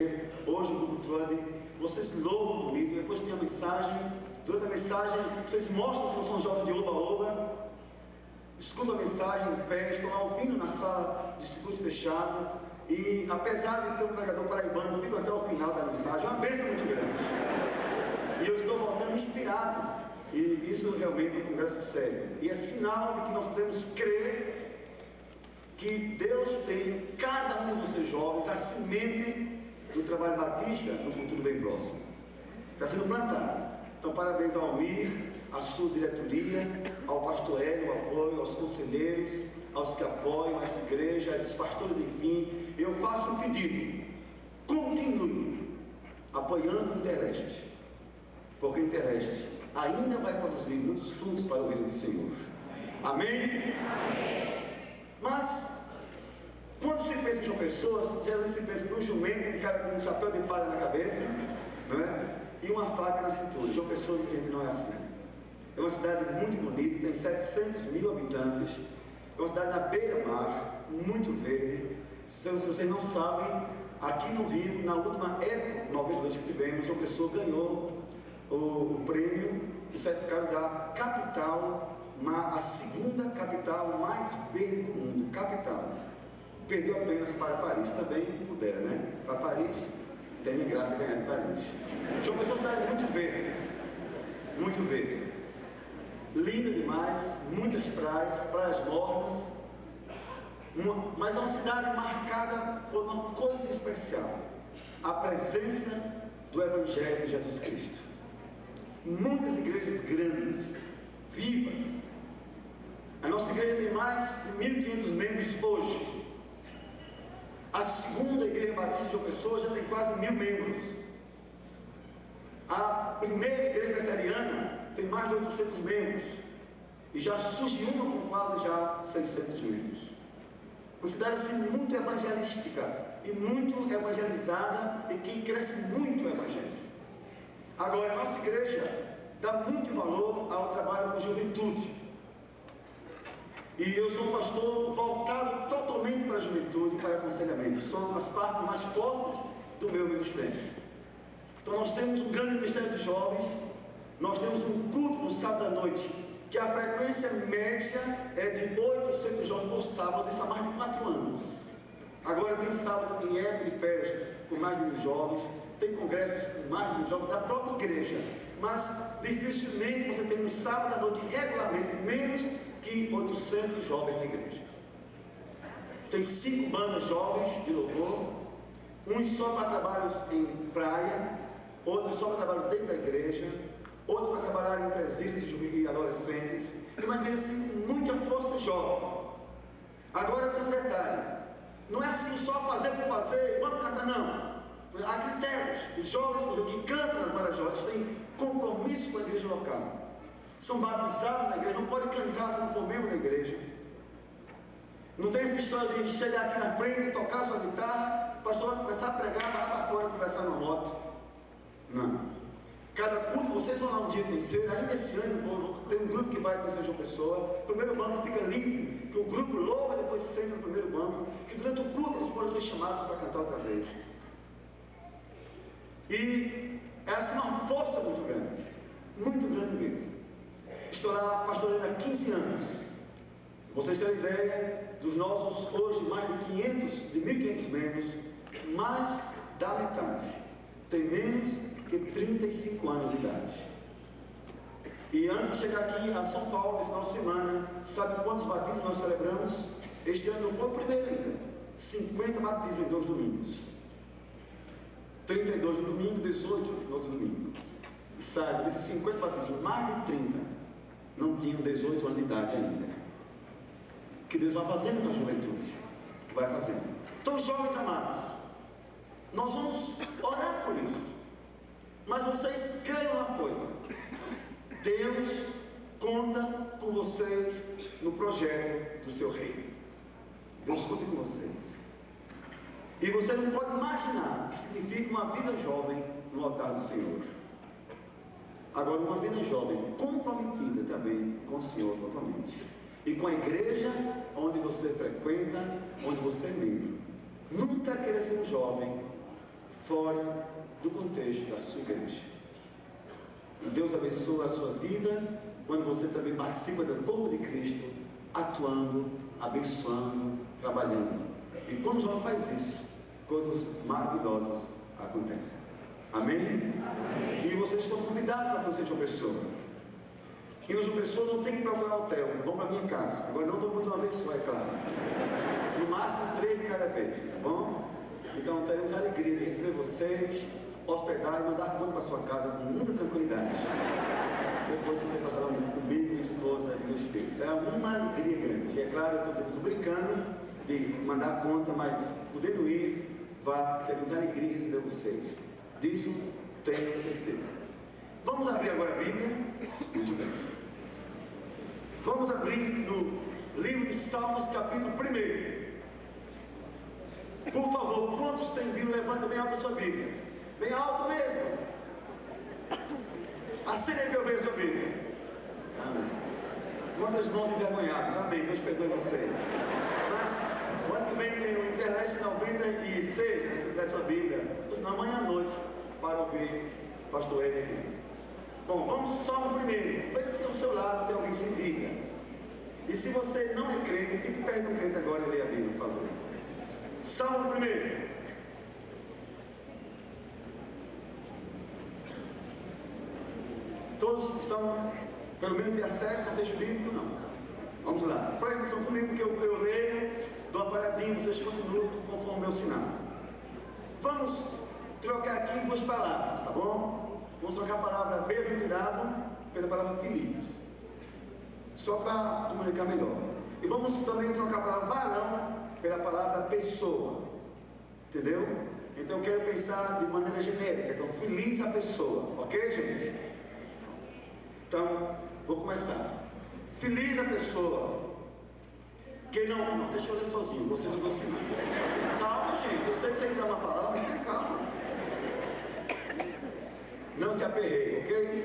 hoje no culto, vocês louvam comigo, depois tem a mensagem. Durante a mensagem, vocês mostram que são jovens de oba-oba, escutam a mensagem em pé, estão lá ouvindo na sala de estudo fechado, e apesar de ter um pregador paraibano, fico até o final da mensagem, é uma bênção muito grande. E eu estou voltando inspirado, e isso realmente é um congresso sério, e é sinal de que nós podemos crer que Deus tem em cada um de vocês jovens a semente do trabalho batista no futuro bem próximo. Está sendo plantado. Então, parabéns ao Almir, à sua diretoria, ao pastor Hélio, o apoio, aos conselheiros, aos que apoiam esta igreja, a esses pastores, enfim. Eu faço um pedido: continue apoiando o Intereste, porque o Intereste ainda vai produzir muitos frutos para o reino do Senhor. Amém? Amém. Mas, quando se pensa em João Pessoa, geralmente se pensa num jumento, um cara com um chapéu de palha na cabeça, não é? E uma faca na cintura. João Pessoa, gente, não é assim. É uma cidade muito bonita, tem 700 mil habitantes, é uma cidade na beira-mar, muito verde. Se vocês não sabem, aqui no Rio, na última Eco 92 que tivemos, João Pessoa ganhou o prêmio, o certificado da capital, a segunda capital mais verde do mundo, capital. Perdeu apenas para Paris, também pudera, né? Para Paris, tem graça ganhar de Paris. João Pessoa é uma cidade muito verde, muito verde. Linda demais, muitas praias, praias mornas, mas é uma cidade marcada por uma coisa especial: a presença do Evangelho de Jesus Cristo. Muitas igrejas grandes, vivas. A nossa igreja tem mais de 1.500 membros hoje. A segunda igreja batista de João Pessoa já tem quase 1.000 membros. A primeira igreja presbiteriana tem mais de 800 membros. E já surge uma com quase já 600 membros. Uma cidade assim muito evangelística e muito evangelizada, e que cresce muito o evangelho. Agora, a nossa igreja dá muito valor ao trabalho com juventude. E eu sou um pastor voltado totalmente para a juventude e para o aconselhamento. São as partes mais fortes do meu ministério. Então nós temos um grande ministério de jovens, nós temos um culto no sábado à noite, que a frequência média é de 800 jovens por sábado, isso há mais de 4 anos. Agora tem sábado em época de férias com mais de 1.000 jovens, tem congressos com mais de 1.000 jovens da própria igreja, mas dificilmente você tem no sábado à noite regularmente menos que 800 jovens na igreja. Tem 5 bandas jovens de louvor, uns só para trabalhos em praia, outros só para trabalho dentro da igreja, outros para trabalhar em presídios e adolescentes. E uma igreja assim, com muita força jovem. Agora tem um detalhe: não é assim só fazer por fazer, vamos cantar, não. Há critérios. Os jovens, por exemplo, que cantam nas bandas jovens, têm compromisso com a igreja local. São batizados na igreja, não podem cantar se não for membro da igreja. Não tem essa história de chegar aqui na frente e tocar sua guitarra, o pastor vai começar a pregar, vai lá para fora conversar na moto. Não. Cada culto, vocês vão lá um dia conhecer, ainda esse ano tem um grupo que vai conhecer João Pessoa. O primeiro banco fica limpo, que o grupo louva e depois senta no primeiro banco, que durante o culto eles podem ser chamados para cantar outra vez. E é assim uma força muito grande mesmo. Estou lá pastoreando há 15 anos. Vocês têm ideia dos nossos, hoje, mais de 1.500 membros, mais da metade tem menos que 35 anos de idade. E antes de chegar aqui a São Paulo, nesse final de semana, sabe quantos batismos nós celebramos? Este ano não foi o primeiro ainda. 50 batismos em 2 domingos. 32 no domingo, 18 no outro domingo. E sabe, desses 50 batismos, mais de 30 não tinham 18 anos de idade ainda. Que Deus vai fazendo com a juventude. Vai fazendo. Então, jovens amados, nós vamos orar por isso. Mas vocês creiam uma coisa: Deus conta com vocês no projeto do seu reino. Deus conta com vocês. E você não pode imaginar o que significa uma vida jovem no altar do Senhor. Agora, uma vida jovem comprometida também com o Senhor totalmente. E com a igreja onde você frequenta, onde você é membro. Nunca queira ser um jovem fora do contexto da sua igreja. E Deus abençoa a sua vida quando você também participa do corpo de Cristo, atuando, abençoando, trabalhando. E quando João faz isso, coisas maravilhosas acontecem. Amém? Amém. E vocês estão convidados para conhecer João Pessoa. E no João Pessoa não tem que procurar hotel, vão para a minha casa. Agora não estou muito uma vez só, é claro. No máximo 3 de cada vez, tá bom? Então teremos a alegria de receber vocês, hospedar e mandar conta para sua casa com muita tranquilidade. Depois você passará comigo, minha esposa e meus filhos. É uma alegria grande. É claro, eu estou brincando de mandar conta, mas podendo ir, vá, teremos a alegria de receber vocês. Disso tenho certeza. Vamos abrir agora a Bíblia? Muito bem. Vamos abrir no livro de Salmos, capítulo 1. Por favor, quantos têm Bíblia, levanta bem alto a sua Bíblia. Bem alto mesmo. Acende aí que eu vejo a sua Bíblia. Amém. Quantas mãos envergonhadas. Amém. Deus perdoe vocês. Mas o ano que vem tem o Internet 96, se você quiser sua Bíblia. Ou senão amanhã à noite, para ouvir o pastor Henrique. Bom, vamos só no primeiro. Veja se ao seu lado tem alguém sem Bíblia. E se você não é crente, fique perto do crente agora e leia a Bíblia, por favor. Salmo 1. Todos estão, pelo menos, de acesso ao texto bíblico? Não. Vamos lá. Presta atenção comigo que eu leio, dou uma paradinha, vocês continuam conforme o meu sinal. Vamos trocar aqui 2 palavras, tá bom? Vamos trocar a palavra bem-aventurado pela palavra feliz. Só para comunicar melhor. E vamos também trocar a palavra varão pela palavra pessoa. Entendeu? Então eu quero pensar de maneira genérica. Então, feliz a pessoa. Ok, gente? Então, vou começar. Feliz a pessoa que não deixa eu ler sozinho, vocês não vão ensinar. Calma, gente. Eu sei que vocês usam uma palavra, mas tenha calma. Não se aperreie, ok?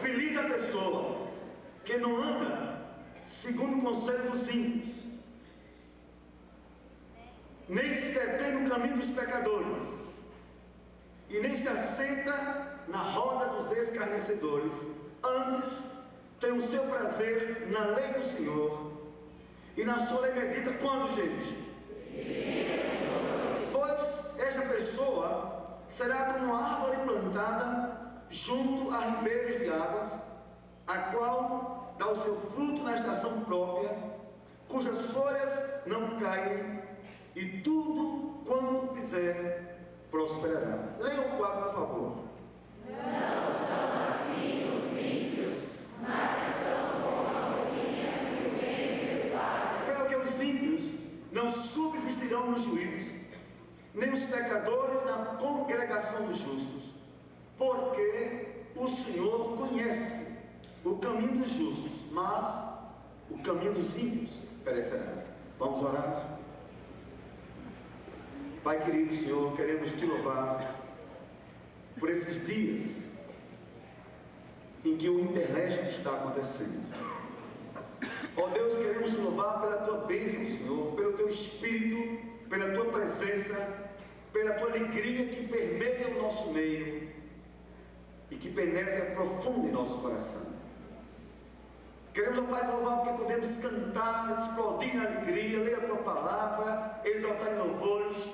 Feliz a pessoa que não anda segundo o conselho dos ímpios, nem se detém no caminho dos pecadores, e nem se assenta na roda dos escarnecedores. Antes tem o seu prazer na lei do Senhor, e na sua lei medita quando, gente? Pois esta pessoa será como uma árvore plantada junto a ribeiros de águas, a qual dá o seu fruto na estação própria, cujas folhas não caem, e tudo quanto fizer prosperará. Leia o 4, por favor. Não são assim os ímpios, mas são como a rolinha que o vento faz. Pelo que os ímpios não subsistirão no juízo, nem os pecadores na congregação dos justos, porque o Senhor conhece o caminho dos justos, mas o caminho dos ímpios perecerá. Vamos orar? Pai querido Senhor, queremos te louvar por esses dias em que o interleste está acontecendo. Ó Deus, queremos te louvar pela tua bênção, Senhor, pelo teu Espírito, pela tua presença, pela tua alegria que permeia o nosso meio e que penetra profundo em nosso coração. Queremos, ó Pai, te louvar porque podemos cantar, explodir na alegria, ler a tua palavra, exaltar em louvores,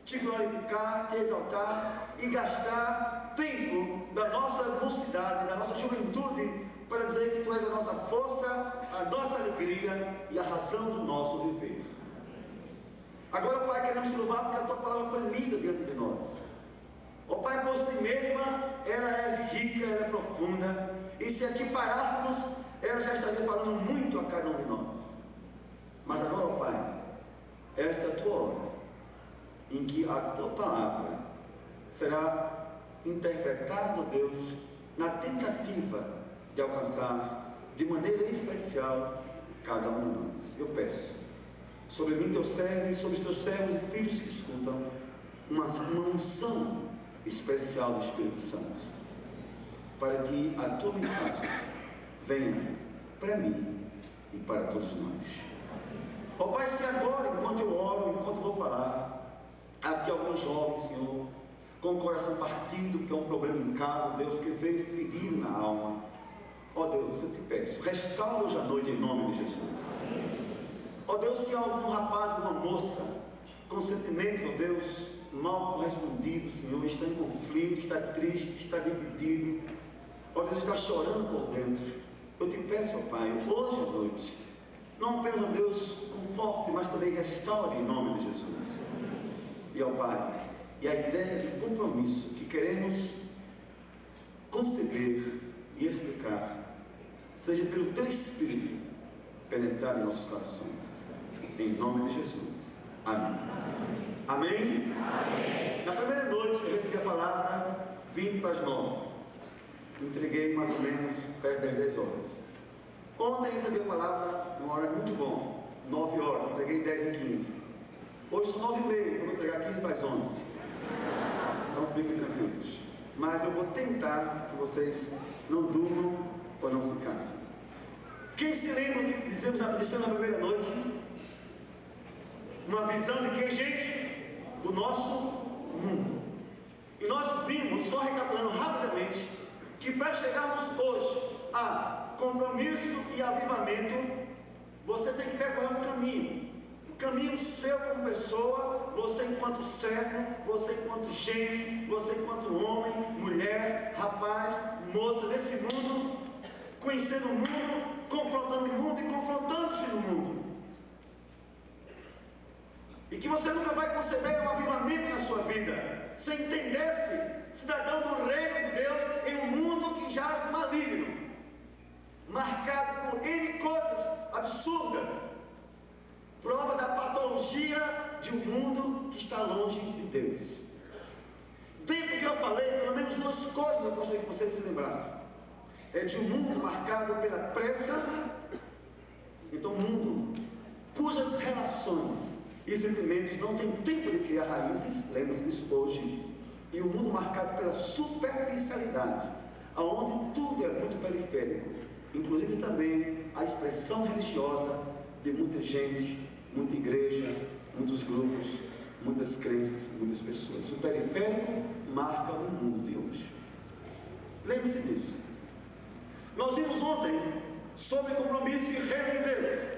te glorificar, te exaltar e gastar tempo da nossa mocidade, da nossa juventude, para dizer que tu és a nossa força, a nossa alegria e a razão do nosso viver. Agora, Pai, queremos te louvar porque a tua palavra foi lida diante de nós. Ó Pai, por si mesma, ela é rica, ela é profunda, e se aqui parássemos, ela já estaria falando muito a cada um de nós. Mas agora, ó Pai, esta é a tua hora, em que a tua palavra será interpretada, ó Deus, na tentativa de alcançar de maneira especial cada um de nós. Eu peço sobre mim, teu servo, e sobre os teus servos e filhos que escutam, uma unção especial do Espírito Santo, para que a tua mensagem venha para mim e para todos nós. Ó Pai, se agora, enquanto eu oro, enquanto eu vou falar, Aqui alguns jovens, Senhor, com o coração partido, porque é um problema em casa, Deus, que veio ferido na alma. Ó Deus, eu te peço, restaura hoje à noite em nome de Jesus. Ó Deus, se há algum rapaz, uma moça, com sentimentos, ó Deus, mal correspondidos, Senhor, está em conflito, está triste, está dividido, ó Deus, está chorando por dentro, eu te peço, ó Pai, hoje à noite, não apenas, ó Deus, conforte, mas também restaure em nome de Jesus. E ó Pai, e a ideia de compromisso que queremos conceber e explicar, seja pelo Teu Espírito penetrar em nossos corações, em nome de Jesus. Amém. Amém? Amém. Na primeira noite eu recebi a palavra 20 para as 9. Entreguei mais ou menos perto das 10 horas. Ontem recebi a palavra numa hora muito bom, 9 horas, entreguei 10 e 15. Hoje são 9 e meia, eu vou entregar 15 para as 11. Então fiquem tranquilos. Mas eu vou tentar que vocês não durmam ou não se cansem. Quem se lembra do que dissemos na primeira noite? Uma visão de quem, gente? Do nosso mundo. E nós vimos, só recapitulando rapidamente, que para chegarmos hoje a compromisso e avivamento, você tem que percorrer um caminho. O caminho seu como pessoa, você enquanto servo, você enquanto gente, você enquanto homem, mulher, rapaz, moça, nesse mundo, conhecendo o mundo, confrontando o mundo e confrontando-se no mundo. E que você nunca vai conceber um avivamento na sua vida sem entender-se cidadão do reino de Deus em um mundo que jaz maligno, marcado por N coisas absurdas, prova da patologia de um mundo que está longe de Deus. Dentro do que eu falei, pelo menos duas coisas eu gostaria que vocês se lembrassem. É de um mundo marcado pela pressa, então um mundo cujas relações e sentimentos não têm tempo de criar raízes, lembre-se disso hoje, e um mundo marcado pela superficialidade, onde tudo é muito periférico, inclusive também a expressão religiosa de muita gente, muita igreja, muitos grupos, muitas crenças, muitas pessoas. O periférico marca o mundo de hoje. Lembre-se disso. Nós vimos ontem sobre compromisso e reino de Deus,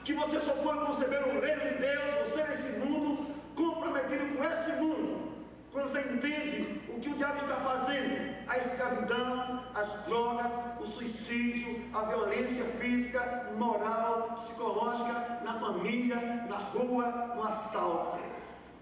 que você só pode conceber o reino de Deus, você nesse mundo, comprometido com esse mundo, quando você entende o que o diabo está fazendo, a escravidão, as drogas, o suicídio, a violência física, moral, psicológica, na família, na rua, no assalto.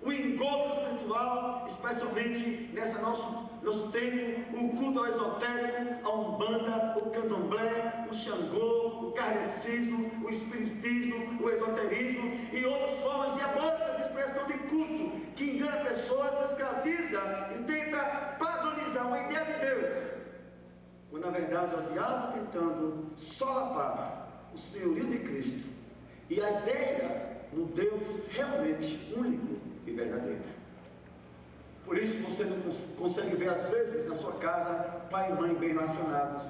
O engodo espiritual, especialmente nesse nosso tempo, o culto ao esotérico, a umbanda, o candomblé, o xangô, o kardecismo, o espiritismo, o esoterismo e outras formas diabólicas de expressão de culto, que engana pessoas, escraviza e tenta padronizar uma ideia de Deus, quando na verdade é o diabo tentando solapar o senhorio de Cristo e a ideia no Deus realmente único e verdadeiro. Por isso você não consegue ver às vezes na sua casa pai e mãe bem relacionados.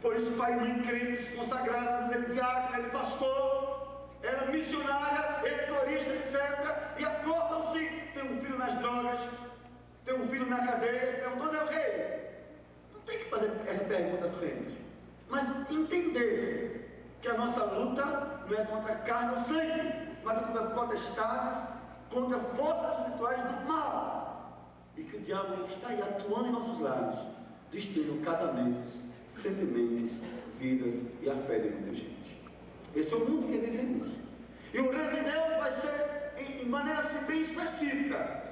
Por isso pai e mãe crentes, consagrados, ele diácono, ele pastor, ela missionária, ele corista, etc. E acordam-se, tem um filho nas drogas, tem um filho na cadeia, perguntando é o rei. Não tem que fazer essa pergunta sempre, mas entender que a nossa luta não é contra carne ou sangue, mas é contra potestades, contra forças espirituais do mal, e que o diabo está aí atuando em nossos lares, destruindo casamentos, sentimentos, vidas e a fé de muita gente. Esse é o mundo que vivemos. E o reino de Deus vai ser, em maneira assim bem específica,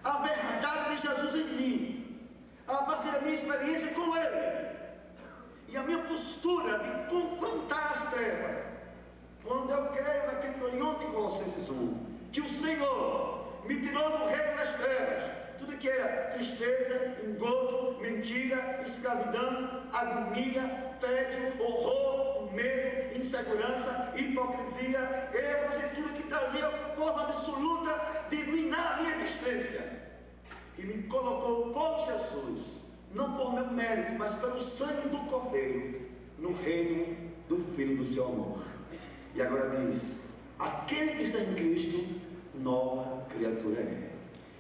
a verdade de Jesus em mim, a partir da minha experiência com Ele, e a minha postura de confrontar as trevas, quando eu creio naquilo que eu li ontem em Colossenses 1, que o Senhor me tirou do reino das trevas, tudo que era tristeza, engodo, mentira, escravidão, agonia, tédio, horror, medo, insegurança, hipocrisia, erros e tudo que trazia forma absoluta de minar a minha existência. E me colocou por Jesus, não por meu mérito, mas pelo sangue do Cordeiro, no reino do Filho do seu amor. E agora diz: aquele que está em Cristo, nova criatura é.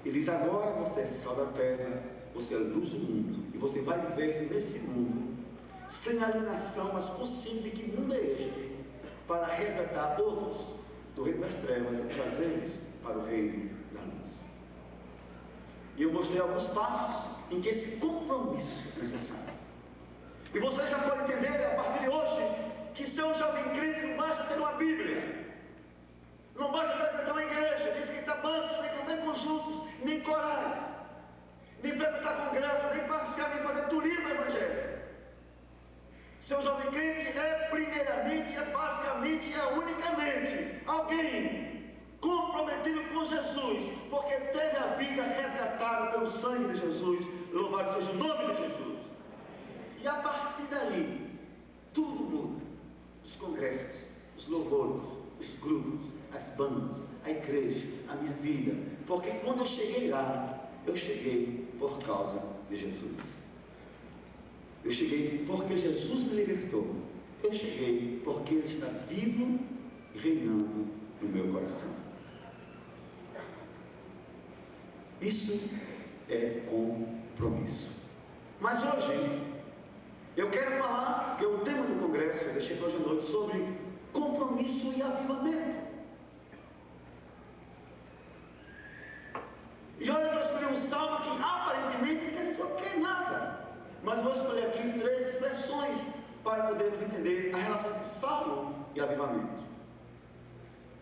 Ele diz: agora você é sal da terra, você é luz do mundo, e você vai viver nesse mundo sem alienação, mas consciente de que mundo é este, para resgatar outros do reino das trevas e trazê-los para o reino da luz. E eu mostrei alguns passos em que esse compromisso é necessário. E você já pode entender a partir de hoje que ser um jovem crente não basta ter uma Bíblia, não basta frequentar uma igreja, nem frequentar bancos, nem conjuntos, nem corais, nem frequentar congressos, nem passear, nem fazer turismo evangélico. Ser um jovem crente é primeiramente, é basicamente, é unicamente alguém comprometido com Jesus, porque teve a vida resgatada pelo sangue de Jesus. Louvado seja o nome de Jesus. E a partir daí, tudo muda. Os congressos, os louvores, os grupos, as bandas, a igreja, a minha vida. Porque quando eu cheguei lá, eu cheguei por causa de Jesus. Eu cheguei porque Jesus me libertou. Eu cheguei porque Ele está vivo e reinando no meu coração. Isso é compromisso. Mas hoje, eu quero falar, que é o tema do congresso, eu deixei para hoje à noite, sobre compromisso e avivamento. E olha que eu escolhi um salmo que aparentemente não quer dizer o que nada. Mas vou escolher aqui 3 expressões para podermos entender a relação entre salmo e avivamento.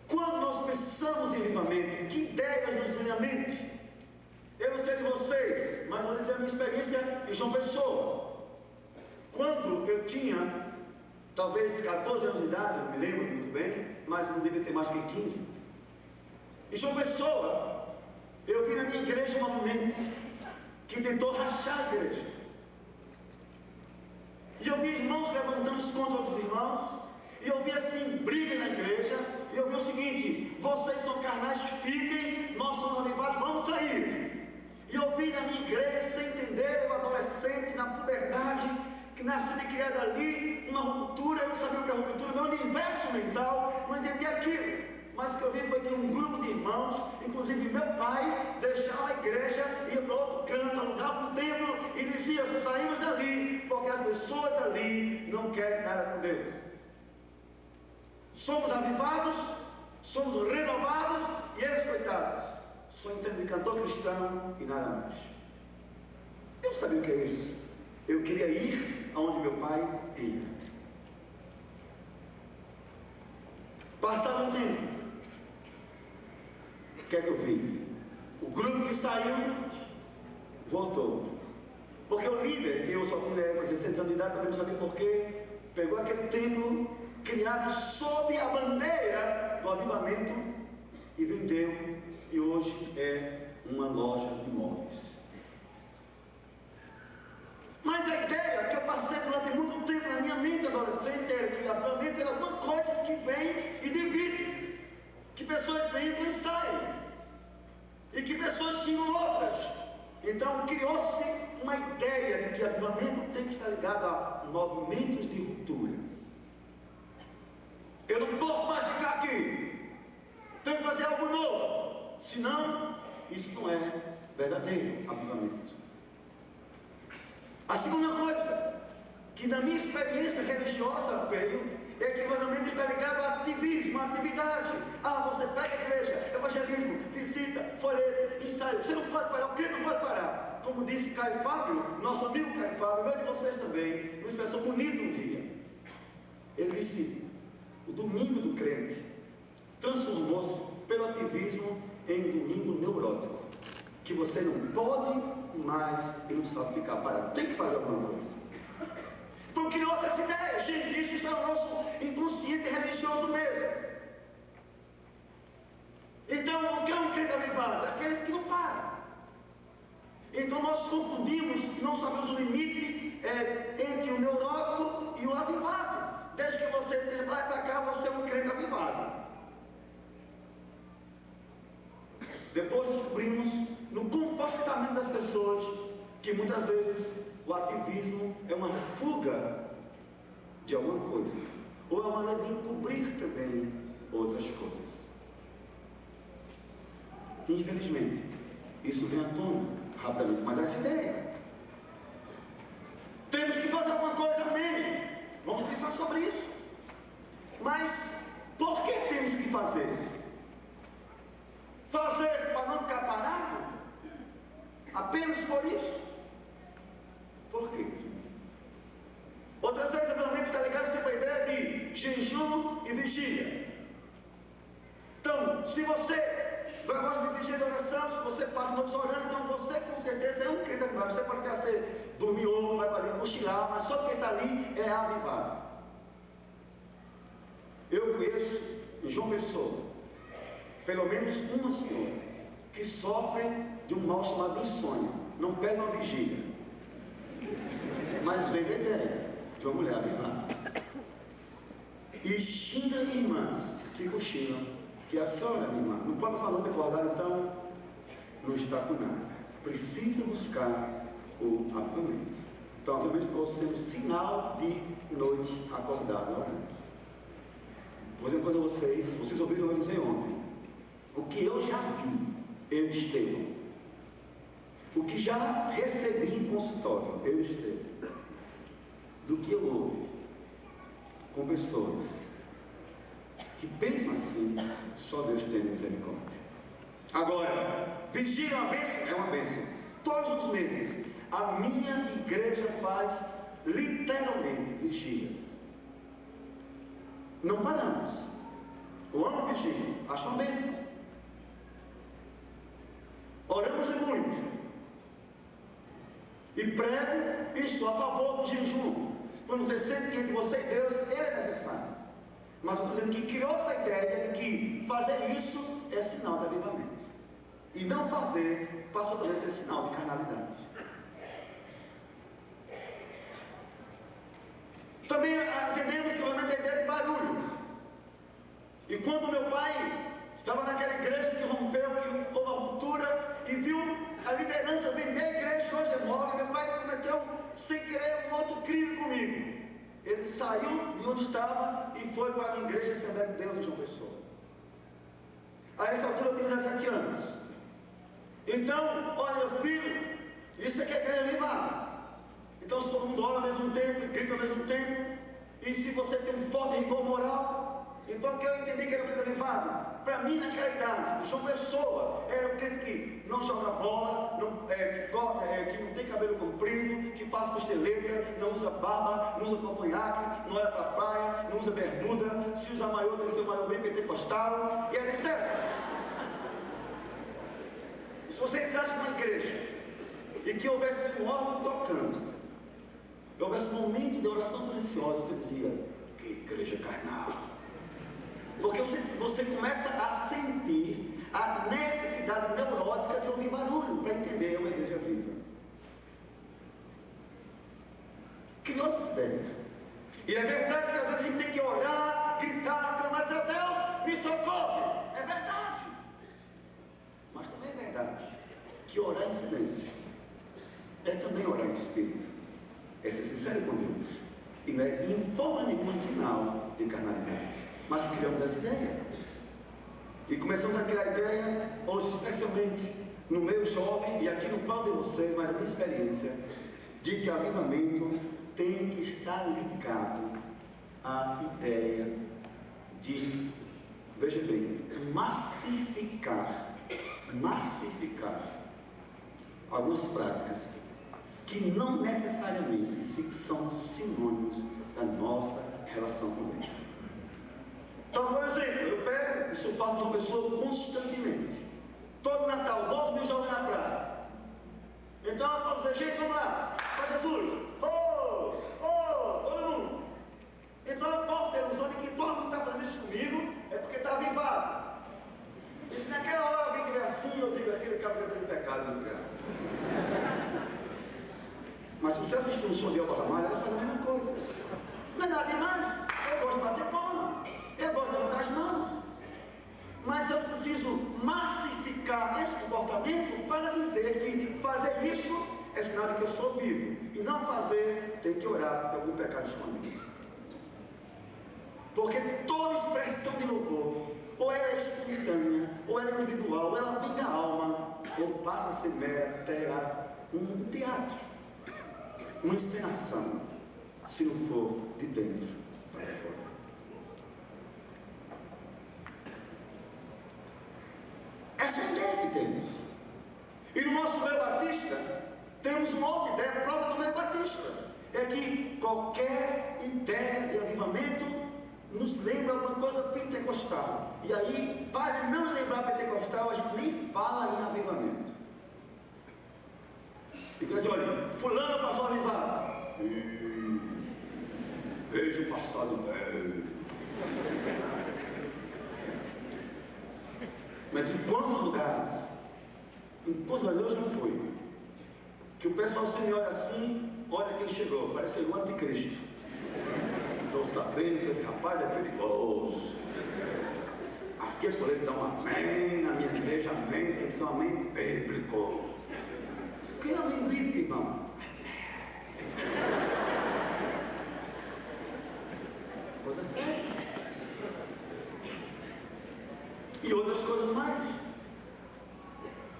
Quando nós pensamos em avivamento, que ideias nos vêm à mente? Eu não sei de vocês, mas vou dizer a minha experiência em João Pessoa. Quando eu tinha, talvez 14 anos de idade, não me lembro muito bem, mas não devia ter mais que 15. Em João Pessoa, eu vi na minha igreja um movimento que tentou rachar a igreja. E eu vi irmãos levantando contra outros irmãos, e eu vi assim, briga na igreja, e eu vi o seguinte: vocês são carnais, fiquem, nós somos avivados, vamos sair. E eu vi na minha igreja, sem entender, eu adolescente, na puberdade, que nascido e criado ali, uma ruptura, eu não sabia o que é ruptura, meu universo mental, não entendia aquilo. Mas o que eu vi foi que um grupo de irmãos, inclusive meu pai, deixava a igreja, ia para outro canto, alugava um templo e dizia: saímos dali, porque as pessoas ali não querem nada com Deus. Somos avivados, somos renovados e respeitados. Só entendo de cantor cristão e nada mais. Eu sabia o que é isso. Eu queria ir aonde meu pai ia. Passado um tempo, o que é que eu vi? O grupo que saiu voltou. Porque o líder, eu só tinha 16 anos de idade, também não sabia porquê, pegou aquele templo criado sob a bandeira do avivamento e vendeu, e hoje é uma loja de imóveis. Mas a ideia que eu passei durante muito tempo na minha mente adolescente era que avivamento era uma coisa que vem e divide, que pessoas entram e saem, e que pessoas tinham outras. Então criou-se uma ideia de que avivamento tem que estar ligado a movimentos de ruptura. Eu não posso mais ficar aqui, tenho que fazer algo novo, senão isso não é verdadeiro avivamento. A segunda coisa, que na minha experiência religiosa veio, é que o avivamento está ligado a ativismo, a atividade. Você pega a igreja, evangelismo, visita, folheto, ensaio. Você não pode parar, o que não pode parar? Como disse Caio Fábio, nosso amigo Caio Fábio, meu de vocês também, uma expressão bonita um dia. Ele disse: o domingo do crente transformou-se pelo ativismo em domingo neurótico, que você não pode mais e não sabe ficar parado, tem que fazer alguma coisa. Então criou essa ideia, gente, isso está no nosso inconsciente religioso mesmo. Então, o que é um crente avivado? É aquele que não para. Então nós confundimos, não sabemos o limite entre o neurótico e o avivado. Desde que você vai para cá, você é um crente avivado. Depois descobrimos no comportamento das pessoas que muitas vezes o ativismo é uma fuga de alguma coisa, ou é uma maneira de encobrir também outras coisas. infelizmente, isso vem à tona rapidamente, mas essa ideia. Temos que fazer alguma coisa, amém? Vamos pensar sobre isso. Mas, por que temos que fazer? Fazer para não ficar parado? Apenas por isso? Por quê? Outras vezes, realmente está ligado sempre a ideia de jejum e vigília. Então, se você vai gostar de vigília e oração, se você passa noites orando, então você com certeza é um crente avivado. Você pode até ser dormiu, vai para ali cochilar, mas só porque está ali é avivado. Eu conheço em João Pessoa pelo menos uma senhora que sofre de um mal chamado insônia. Não pega uma vigília, mas vem da ideia de uma mulher avivada e xinga irmãs que cochilam, que a senhora, minha irmã, não pode passar a noite acordar, então não está com nada. Precisa buscar o avivamento. Então, o avivamento pode ser um sinal de noite acordada orando. Vou dizer uma coisa a vocês ouviram eu dizer ontem. O que eu já vi, eu Estevão. O que já recebi em consultório, eu Estevão. Do que eu ouvi com pessoas que pensam assim, só Deus tem misericórdia. Agora, vigia é uma bênção? É uma bênção. Todos os meses, a minha igreja faz literalmente vigílias. Não paramos. Eu amo vigílias, acho uma bênção. Oramos muito. E prego e sou a favor do jejum. Quando você sente que entre você e Deus, ele é necessário. Mas eu estou dizendo que criou essa ideia de que fazer isso é sinal de avivamento. E não fazer passou também a ser sinal de carnalidade. Também entendemos que realmente a ideia de barulho. E quando meu pai estava naquela igreja que rompeu, que houve uma ruptura, e viu a liderança vender a igreja hoje é móvel, meu pai cometeu sem querer um outro crime comigo. Ele saiu de onde estava e foi para a igreja Assembleia de Deus em João Pessoa. A essa altura eu tinha 17 anos. Então, olha meu filho, isso é que é igreja avivada. Então se todo mundo ora ao mesmo tempo, e grita ao mesmo tempo, e se você tem um forte rigor moral, então que eu entendi que era um crente avivado. Para mim naquela idade, João Pessoa era um crente que não joga bola, que não tem cabelo comprido, que faz costeleta, não usa barba, não usa cavanhaque, não olha para a praia, não usa bermuda, se usa maiô, tem que ser um maiô bem pentecostal, e etc. Se você entrasse numa igreja e que houvesse um órgão tocando, e houvesse um momento de oração silenciosa, você dizia, que igreja carnal. Porque você começa a sentir a necessidade neurótica de ouvir barulho para entender uma igreja viva. Criou essa ideia. E é verdade que às vezes a gente tem que orar, gritar, clamar, dizer, Deus, me socorre. É verdade. Mas também é verdade que orar em silêncio é também orar em espírito. É ser sincero com Deus. E não é em forma nenhuma sinal de carnalidade. Mas criamos essa ideia. E começamos a criar a ideia, hoje especialmente no meio jovem, e aqui não falo de vocês, mas da minha experiência, de que avivamento tem que estar ligado à ideia de, veja bem, massificar algumas práticas que não necessariamente são sinônimos da nossa relação com Deus. Então, por exemplo, eu pego, isso eu faço de uma pessoa constantemente. Todo Natal, volto meus jovens na praia. Então eu posso dizer, gente, vamos lá, para Jesus, todo mundo. Então eu posso ter a ilusão de que todo mundo está fazendo isso comigo, é porque está avivado. E se naquela hora alguém estiver assim, eu digo, aquele cabelo de pecado, meu cara. Mas se você assistir um show de Elba Ramalho, ela faz a mesma coisa. Não é nada demais. Eu gosto de bater palma. Eu gosto de levantar as mãos. Mas eu preciso massificar esse comportamento para dizer que fazer isso é sinal de que eu sou vivo. E não fazer, tem que orar por algum pecado escondido. Porque toda expressão de louvor, ou ela é espontânea, ou ela é individual, ou ela vem da alma, ou passa a ser um teatro, uma encenação, se não for de dentro para fora. Essa é a ideia que temos. E no nosso meio batista, temos uma outra ideia própria do meio batista. É que qualquer ideia de avivamento nos lembra alguma coisa pentecostal. E aí, para não lembrar pentecostal, a gente nem fala em avivamento. E diz assim, olha, fulano passou avivado. Veja o passado dele. Mas em quantos lugares, hoje não foi, que o pessoal se me olha assim, olha quem chegou, parece o anticristo. Estou sabendo que esse rapaz é perigoso. Aqui é por ele dar um amém, na minha igreja amém, tem que ser um amém bíblico. Que é amém bíblico, irmão? Coisa séria. E outras coisas mais.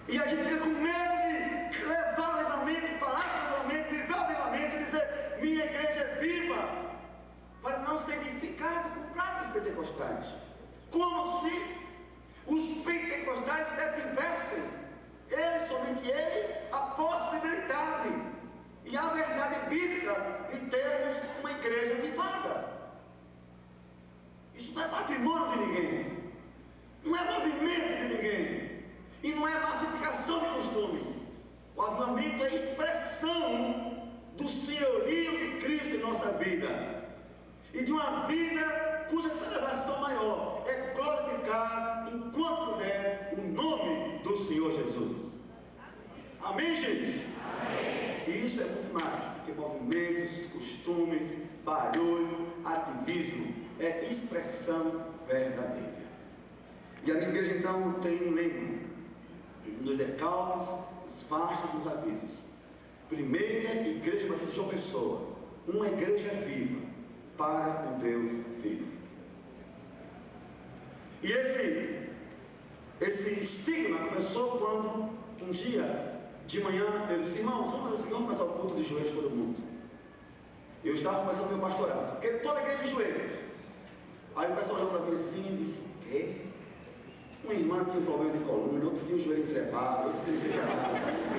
E a gente fica com medo de levar o avivamento, falar sobre o avivamento, viver o avivamento e dizer, minha igreja é viva, para não ser edificado com práticas pentecostais. Como se os pentecostais tivessem, somente ele, a possibilidade e a verdade bíblica de termos uma igreja avivada. Isso não é patrimônio de ninguém, não é movimento de ninguém, e não é massificação de costumes. O avivamento é expressão do senhorio de Cristo em nossa vida, e de uma vida cuja celebração maior é glorificar, enquanto puder, o nome do Senhor Jesus. Amém, gente? Amém. E isso é muito mais do que movimentos, costumes, barulho, ativismo. É expressão verdadeira. E a minha igreja então tem um lema nos decalques, nas faixas, nos avisos. Primeira igreja batista de João Pessoa, uma igreja viva para o Deus vivo. E esse estigma começou quando um dia de manhã eu disse, irmãos, vamos começar o culto de joelhos todo mundo. Eu estava começando meu pastorado, porque toda igreja de joelhos. Aí o pessoal olhou para mim assim e disse, o quê? Uma irmã tinha um problema de coluna, outro tinha o joelho entrevado, outro tinha seja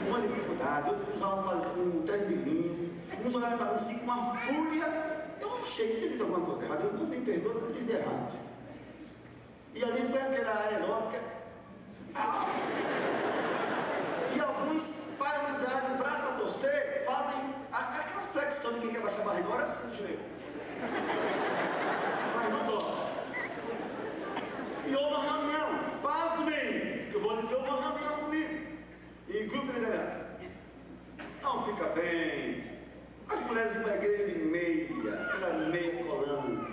uma dificuldade, outro usava um treino de linho. Uns olharam para mim assim com uma fúria. Eu achei que tinha dito alguma coisa errada, eu não me perdoa, eu fiz de errado. E ali foi aquela aeróbica. E alguns, para não dar o braço a torcer, fazem aquela flexão de quem quer baixar a barriga, agora assim, joelho. Mas não dobra. E houve uma reunião, pasmem, que eu vou dizer, houve uma reunião comigo, em grupo de liderança. Não fica bem. As mulheres vão para a igreja de meia, aquela meia colando.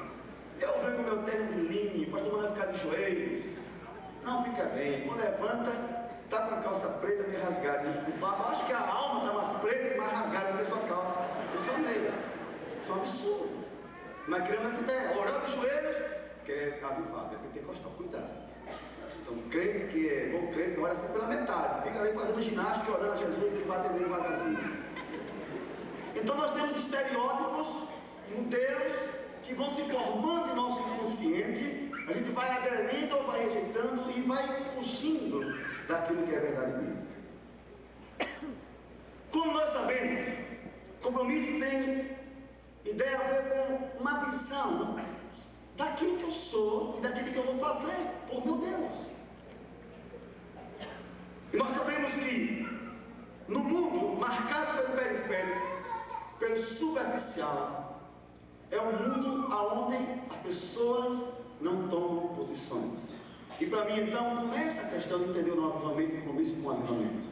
Eu venho com meu terno de linho, pastor manda ficar de joelhos. Não fica bem. Quando levanta, está com a calça preta meio rasgada. Acho que a alma está mais preta e mais rasgada do que a sua calça. Isso é meio. Isso é um absurdo. Mas criança até orar de joelhos, que é avivado, é pentecostal, cuidado. Então, crente que é bom crente, ora assim pela metade. Fica ali fazendo ginástica, orando a Jesus e vai atender devagarzinho. Então nós temos estereótipos, modelos que vão se formando em nosso inconsciente, a gente vai agredindo ou vai rejeitando e vai fugindo daquilo que é verdade bíblica. Como nós sabemos, compromisso tem ideia a ver com uma visão daquilo que eu sou e daquilo que eu vou fazer por meu Deus. E nós sabemos que no mundo marcado pelo periférico, pelo superficial, é um mundo onde as pessoas não tomam posições. E para mim então começa a questão de entender o nosso avivamento e compromisso com o avivamento.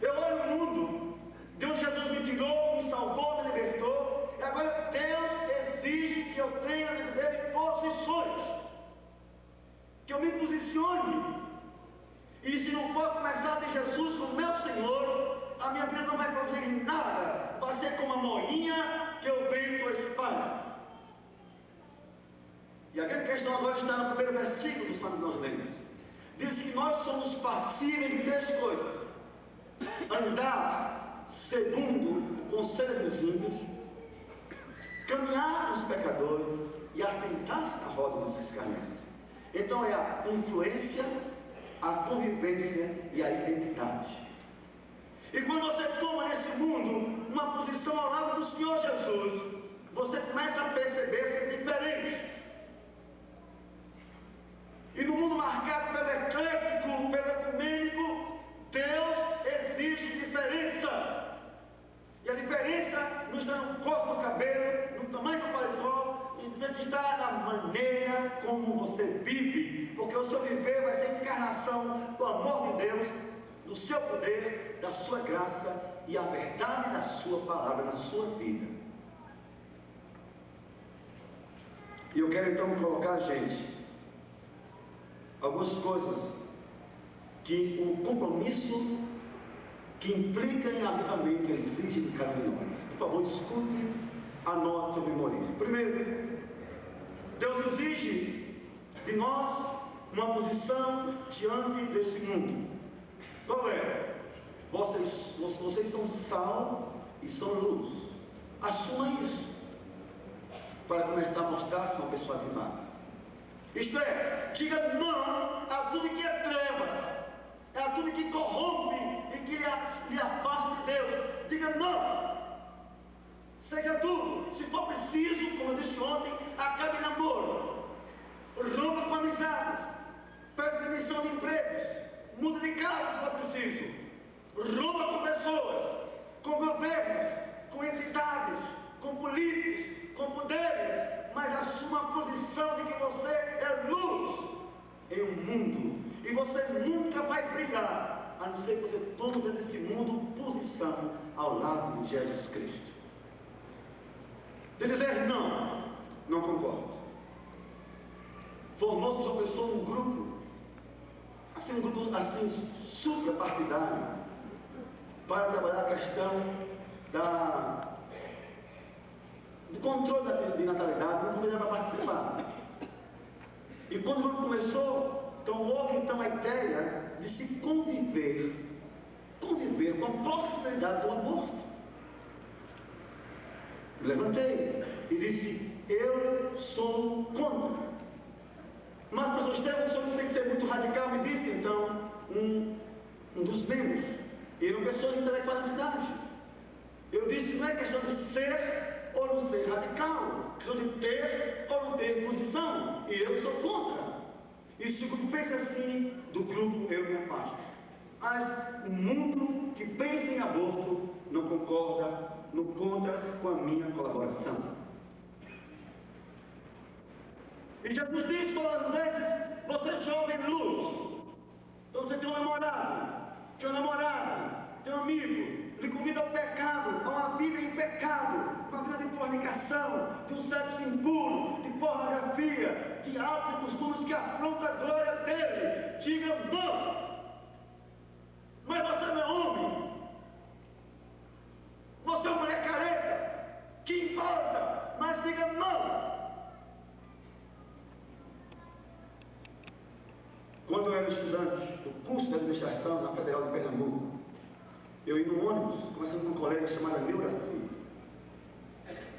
Eu olho o mundo de onde Jesus me tirou, me salvou, me libertou, e agora Deus exige que eu tenha dele posições, que eu me posicione. E se não for começar de Jesus como meu Senhor, a minha vida não vai produzir nada, vai ser como a moinha que eu venho espalho. E a grande questão agora está no primeiro versículo do Salmo que nós lemos. diz que nós somos passíveis de 3 coisas: andar segundo o conselho dos ímpios, caminhar os pecadores e assentar-se na roda dos escarnecem. Então é a influência, a convivência e a identidade. E quando você toma nesse mundo uma posição ao lado do Senhor Jesus, você começa a perceber ser diferente. E no mundo marcado pelo eclético, pelo ecumênico, Deus exige diferenças. E a diferença não está no corpo do cabelo, no tamanho do paletó, mas está na maneira como você vive. Porque o seu viver vai ser a encarnação do amor de Deus, do seu poder, da sua graça e a verdade da sua palavra na sua vida. E eu quero então colocar, gente, algumas coisas que o compromisso que implica em avivamento exige de cada um de nós. Por favor, escute, anote ou memorize. Primeiro, Deus exige de nós uma posição diante desse mundo. Qual é? Vocês são sal e são luz. Assuma isso, para começar a mostrar-se uma pessoa avivada. Isto é, diga não a tudo que é trevas, a tudo que corrompe e que lhe afasta de Deus. Diga não. Seja duro. Se for preciso, como eu disse ontem, acabe namoro, rompa com amizades, peça demissão de empregos, muda de casa se for preciso, rompa com pessoas, com governos, com entidades, com políticos, com poderes, mas assuma a posição de que você é luz em um mundo, e você nunca vai brilhar, a não ser que você tome desse mundo posição ao lado de Jesus Cristo. De dizer não, não concordo. Formou-se uma pessoa, um grupo assim, suprapartidário, para trabalhar a questão do controle de natalidade, não convidava para participar. E quando o grupo começou, então houve então a ideia de se conviver com a possibilidade do aborto. Me levantei e disse: eu sou contra. Mas, pastor Estevam, o senhor não tem que ser muito radical, me disse então um dos membros. E eram pessoas intelectuais da cidade. Eu disse: não é questão de ser ou não ser radical, questão de ter ou não ter posição, e eu sou contra. E se o grupo pensa assim, do grupo eu me afasto. Mas o mundo que pensa em aborto não concorda, não conta com a minha colaboração. E Jesus diz todas as vezes: você jovem luz, então você tem um namorado, tem uma namorada, tem um amigo, lhe convida ao pecado, a uma vida em pecado, uma vida de fornicação, de um sexo impuro, de pornografia, de hábitos e costumes que afrontam a glória dele. Diga não. Mas você não é homem, você é uma mulher careta, que importa, mas diga não. Quando eu era estudante do curso de administração na Federal de Pernambuco, eu ia no ônibus, conversando com um colega chamado Neuraci.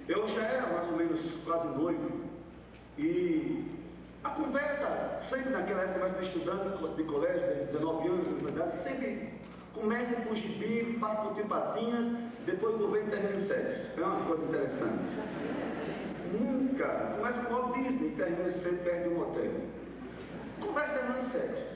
Eu já era mais ou menos quase noivo, e a conversa, sempre naquela época, mais de estudante de colégio, de 19 anos, de verdade, sempre começa com gibi, passa por tipatinhas, depois o governo termina em sexo. É uma coisa interessante. Nunca, começa com o Walt Disney, termina cedo perto de um hotel. Conversa termina em sexo.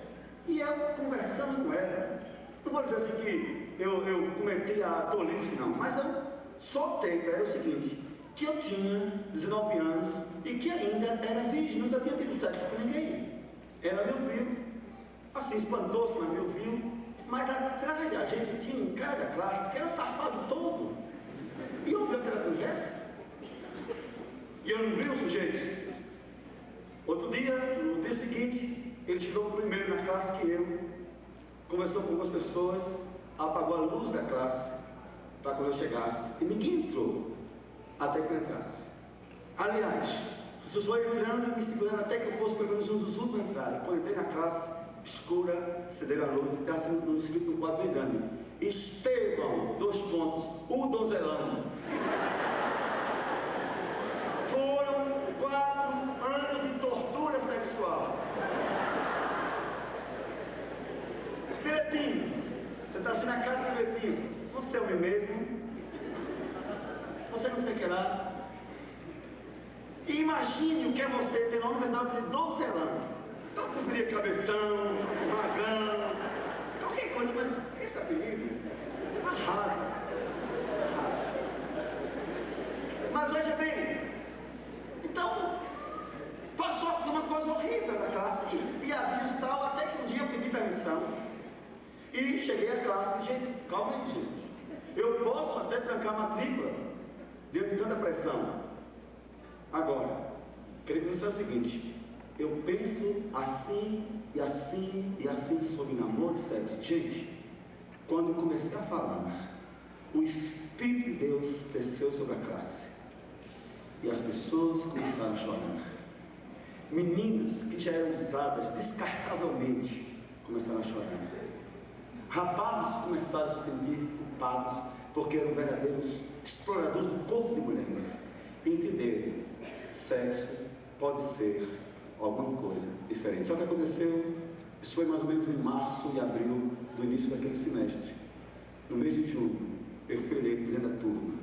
E eu conversando com ela, não vou dizer assim que eu cometi a tolice, não, mas eu soltei para ela o seguinte: que eu tinha 19 anos e que ainda era virgem, nunca tinha tido sexo com ninguém. Ela me ouviu, assim, espantou-se, mas me ouviu, mas atrás da gente tinha um cara da classe que era safado todo, e ouviu aquela conversa, e eu não vi o sujeito. Outro dia, no dia seguinte, ele chegou primeiro na classe que eu, conversou com algumas pessoas, apagou a luz da classe para quando eu chegasse, e ninguém entrou até que eu entrasse. Aliás, as pessoas foram entrando e me segurando até que eu fosse pelo menos um dos últimos a entrar. Quando eu entrei na classe, escura, acenderam a luz, e está sendo escrito no quadro bem grande: Estevão, o donzelão. Foram 4 anos de tortura sexual. Betinho, você está assim na casa do Betinho, você é o mesmo, você não sei o que lá. E imagine o que é você ter na universidade de donzelão. Então preferia cabeção, magão, qualquer coisa, mas esse apelido arrasa. Mas veja bem, então passou a fazer uma coisa horrível na classe, e piadinhas e tal, até que um dia eu pedi permissão e cheguei à classe e disse: gente, calma aí, gente, eu posso até trancar a matrícula diante de tanta pressão. Agora, queria que você saiba o seguinte: eu penso assim e assim e assim sobre namoro e sexo. Gente, quando eu comecei a falar, o Espírito de Deus desceu sobre a classe e as pessoas começaram a chorar. Meninas que já eram usadas descartavelmente começaram a chorar. Rapazes começaram a se sentir culpados porque eram verdadeiros exploradores do corpo de mulheres. E entenderam: sexo pode ser alguma coisa diferente. Sabe o que aconteceu? Isso foi mais ou menos em março e abril do início daquele semestre. No mês de julho, eu fui eleito presidente da turma.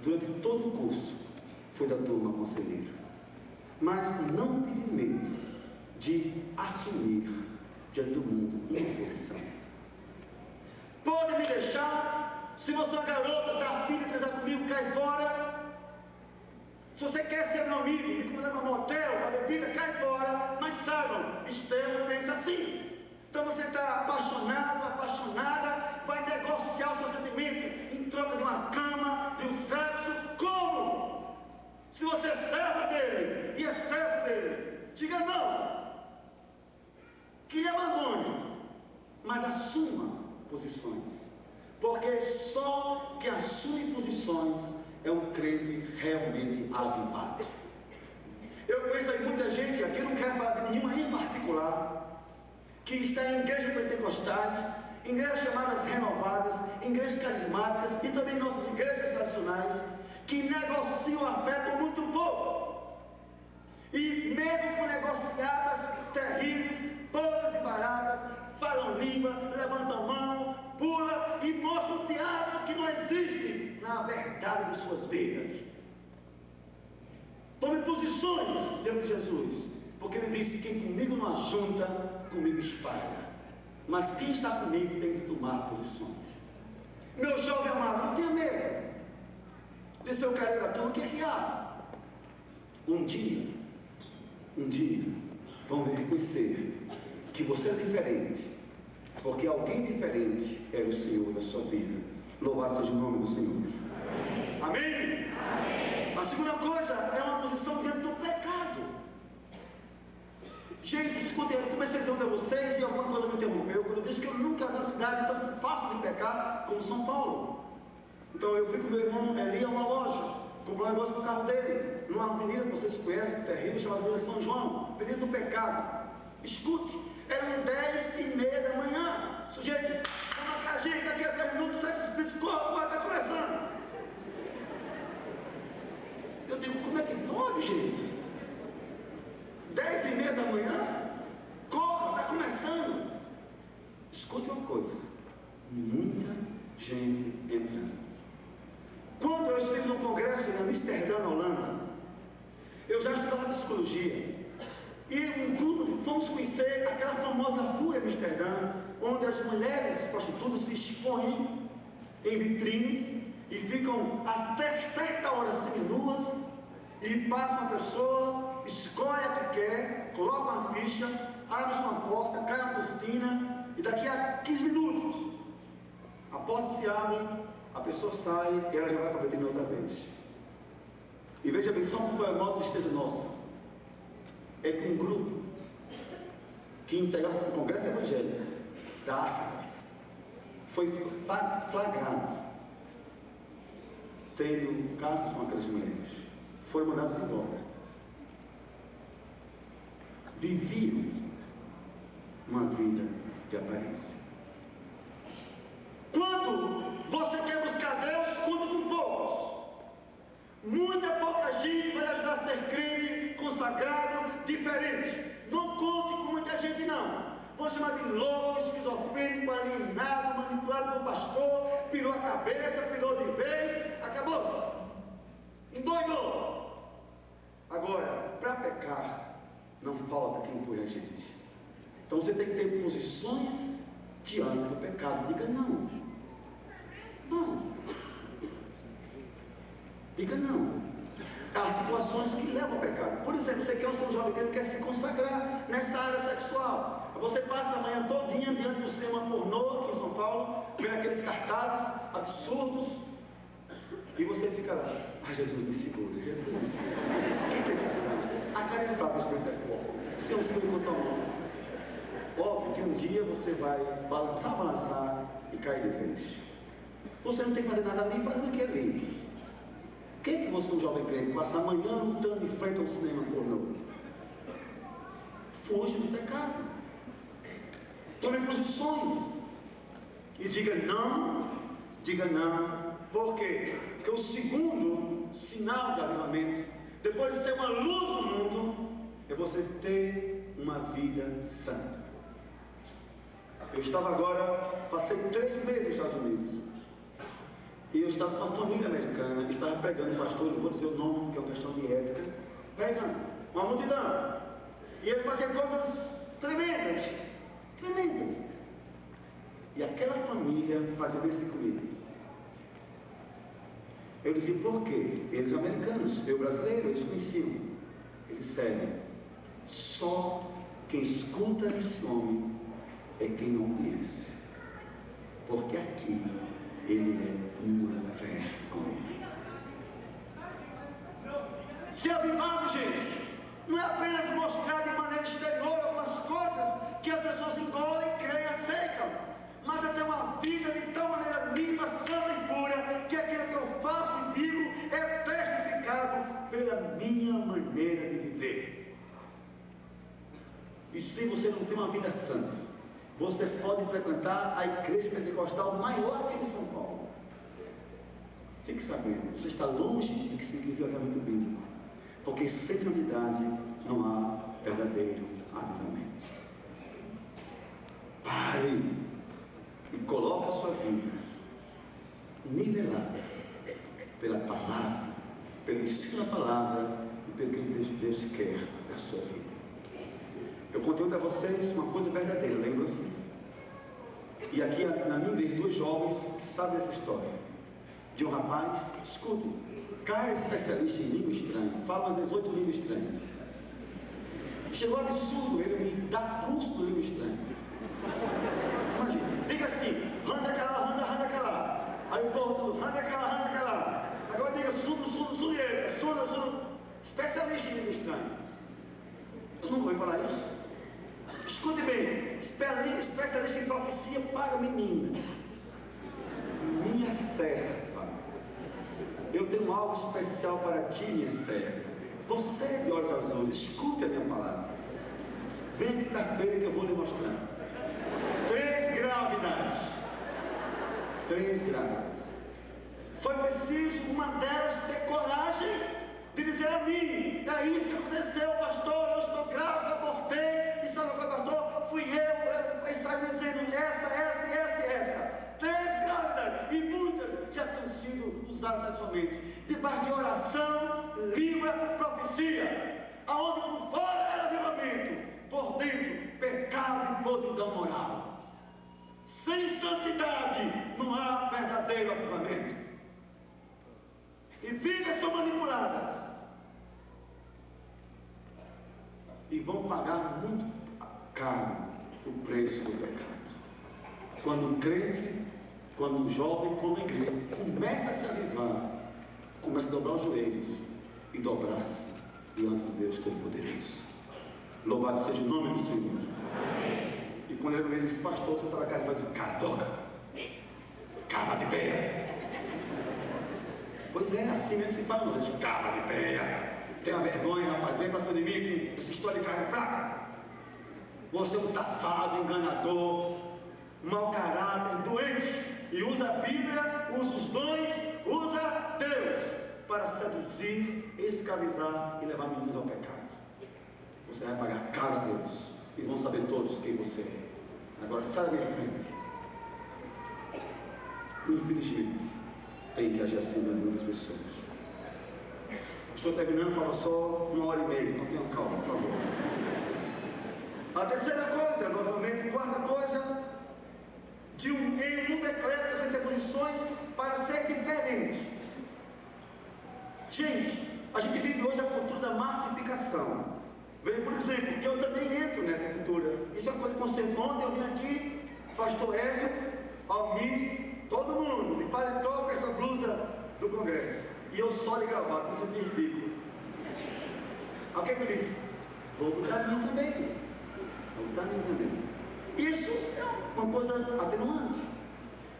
Durante todo o curso, fui da turma conselheiro. Mas não tive medo de assumir diante do mundo uma posição. Pode me deixar, se você é uma garota, está afim de casar comigo, cai fora. Se você quer ser meu amigo, me convidar para um motel, para bebida, cai fora. Mas saibam, Estevão pensa assim. Então você está apaixonado, apaixonada, vai negociar o seu sentimento em troca de uma cama, de um sexo. Como? Se você é serva dele e é servo dele, diga não. Que ele abandone, mas assuma posições. Porque só quem assume posições é um crente realmente avivado. Eu conheço aí muita gente, aqui não quero falar de nenhuma em particular, que está em igrejas pentecostais, igrejas chamadas renovadas, igrejas carismáticas e também nossas igrejas tradicionais, que negociam a fé por muito pouco. E mesmo com negociadas terríveis, poucas e baratas, falam língua, levantam mão, pula e mostram um teatro que não existe na verdade de suas vidas. Tome posições diante de Jesus, porque ele disse: quem comigo não ajunta, comigo espalha. Mas quem está comigo tem que tomar posições. Meu jovem amado, não tenha medo de ser o cara da turma. O que é que há? Um dia, vão reconhecer que você é diferente, porque alguém diferente é o Senhor da sua vida. Louvado seja o nome do Senhor. Amém? Amém? A segunda coisa é uma posição diante do pecado. Gente, escutem, eu comecei a dizer a vocês e alguma coisa me interrompeu quando eu disse que eu nunca vi uma cidade tão fácil de pecar como São Paulo. Então eu fui com meu irmão Eli a uma loja, comprou um negócio no carro dele, numa avenida que vocês conhecem, terrível, chamada Avenida São João, avenida do pecado. Escute, eram 10h30 da manhã. Sujeito, vamos marcar, gente, daqui a 10 minutos, sexo espírito, corre, está começando. Eu digo: como é que pode, gente? 10h30 da manhã? Corra, está começando. Escute uma coisa: muita gente entrando. Quando eu estive no congresso em Amsterdã, na Holanda, eu já estudava psicologia. E um grupo, fomos conhecer aquela famosa rua em Amsterdã, onde as mulheres prostitutas se expõem em vitrines e ficam até certa hora seminuas, e passa uma pessoa, escolhe a que quer, coloca uma ficha, abre uma porta, cai uma cortina, e daqui a 15 minutos a porta se abre, a pessoa sai e ela já vai para a vitrine outra vez. E veja bem, só foi a maior tristeza nossa. É que um grupo que integrava o Congresso Evangélico da África foi flagrado tendo casos com aquelas mulheres. Foram mandados embora. Viviam uma vida de aparência. Quando você quer buscar Deus, conta com poucos. Muita pouca gente vai ajudar a ser crente, consagrado, diferente. Não conte com muita gente, não. Vou chamar de louco, esquizofrênico, alienado, manipulado pelo pastor, pirou a cabeça, pirou de vez, acabou. Endoidou. Agora, para pecar, não falta quem empurre a gente. Então você tem que ter posições diante do pecado. Diga não. Não. Diga não. Há situações que levam ao pecado. Por exemplo, você quer o seu jovem que quer se consagrar nessa área sexual. Você passa a manhã todinha diante do cinema pornô aqui em São Paulo, vendo aqueles cartazes absurdos, e você fica lá. Ah, Jesus me segura, Jesus me segura. Jesus, que pregação. A cara é fraca, o Espírito é forte. Se eu seguro com tua mão. Óbvio que um dia você vai balançar e cair de vez. Você não tem que fazer nada ali, fazendo o que ali. O que você, um jovem crente, passa amanhã lutando de frente ao cinema pornô? Fuja do pecado. Tome posições. E diga não. Diga não. Por quê? Porque o segundo sinal de avivamento, depois de ser uma luz no mundo, é você ter uma vida santa. Eu estava agora, passei 3 meses nos Estados Unidos. E eu estava com uma família americana, estava pregando, pastor, não vou dizer o nome, que é uma questão de ética, pregando, uma multidão. E ele fazia coisas tremendas, tremendas. E aquela família fazia isso comigo. Eu disse, por quê? Eles americanos, eu brasileiro, eles conheciam. Eles disseram, só quem escuta esse homem é quem não conhece. Porque aqui ele é uma vergonha. Se avivamos, gente, não é apenas mostrar de maneira exterior algumas coisas que as pessoas engolem, creem, aceitam, mas é ter uma vida de tal maneira limpa, santa e pura, que aquilo que eu faço e digo é testificado pela minha maneira de viver. E se você não tem uma vida santa, você pode frequentar a igreja pentecostal maior aqui de São Paulo. Fique sabendo, você está longe de que significa avivamento bíblico, porque sem santidade não há verdadeiro avivamento. Pare e coloque a sua vida nivelada pela palavra, pelo ensino da palavra e pelo que Deus quer da sua vida. Eu contei para vocês uma coisa verdadeira, lembram-se? E aqui na minha igreja, 2 jovens que sabem essa história. De um rapaz, escute, cara é especialista em língua estranha, fala umas 18 línguas estranhas. Chegou absurdo ele me dar curso de língua estranha. Imagina, diga assim, randa calá. Aí o povo tudo, randa calá. Agora diga suno, especialista em língua estranha. Eu não vou falar isso. Escute bem, especialista em profecia para meninas. Minha serva, eu tenho algo especial para ti, minha serva. Você é de olhos azuis, escute a minha palavra. Vem quinta-feira que eu vou lhe mostrar. 3 grávidas. 3 grávidas. Foi preciso uma delas ter coragem de dizer a mim, é isso que aconteceu, pastor, eu estou grávida, abortei, e sabe o que, pastor? Fui eu estava dizendo essa. 3 grávidas, e muitas já tinham sido usadas sexualmente, debaixo de oração, língua, profecia, aonde por fora era avivamento, por dentro, pecado e podridão moral. Sem santidade não há verdadeiro avivamento. E vidas são manipuladas. E vão pagar muito caro o preço do pecado. Quando um crente, quando um jovem, quando a igreja começa a se avivar, começa a dobrar os joelhos e dobrar-se diante de Deus Todo-Poderoso. Louvado seja o nome do Senhor. Amém. E quando ele diz, pastor, você sabe a cara, ele vai dizer, cala a boca, cava de pé. Pois é, assim mesmo se fala, mas cava de pé. Tenha vergonha, rapaz, vem para cima de mim com essa história de carne fraca. Você é um safado, enganador, mau caráter, doente, e usa a Bíblia, usa os dons, usa Deus para seduzir, escravizar e levar meninos ao pecado. Você vai pagar caro a Deus e vão saber todos quem você é. Agora sai da minha frente. Infelizmente, tem que agir assim na vida das pessoas. Estou terminando, fala só 1h30, então tenham calma, por favor. A terceira coisa, novamente, quarta coisa, em um decreto das interposições para ser diferente. Gente, a gente vive hoje a cultura da massificação. Veja, por exemplo, que eu também entro nessa cultura. Isso é uma coisa que aconteceu ontem. Eu vim aqui, pastor Hélio, Almir, todo mundo, de paletó com essa blusa do Congresso. E eu só de gravata, isso é ridículo. O que é que eu disse? Vou botar mim também. Vou botar mim também. Isso é uma coisa atenuante.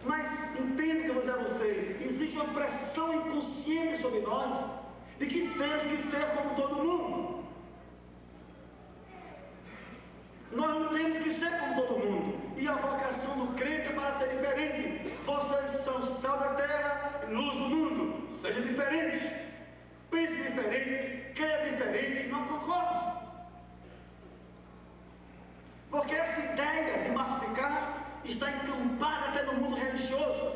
Mas entendo que eu vou dizer a vocês, existe uma pressão inconsciente sobre nós de que temos que ser como todo mundo. Nós não temos que ser como todo mundo. E a vocação do crente é para ser diferente. Vocês são sal da terra e luz do mundo. Seja diferente. Pense diferente, creia diferente, não concorde. Porque essa ideia de massificar está encampada até no mundo religioso.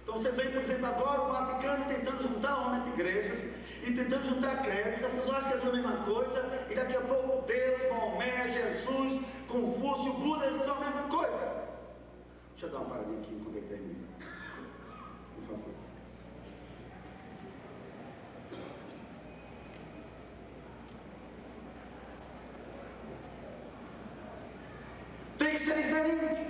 Então vocês veem, por exemplo, agora o Vaticano tentando juntar realmente igrejas e tentando juntar créditos. As pessoas acham que é a mesma coisa, e daqui a pouco Deus, Maomé, Jesus, Confúcio, Buda, são a mesma coisa. Deixa eu dar uma paradinha aqui enquanto ele termina. Por favor. Tem que ser diferente.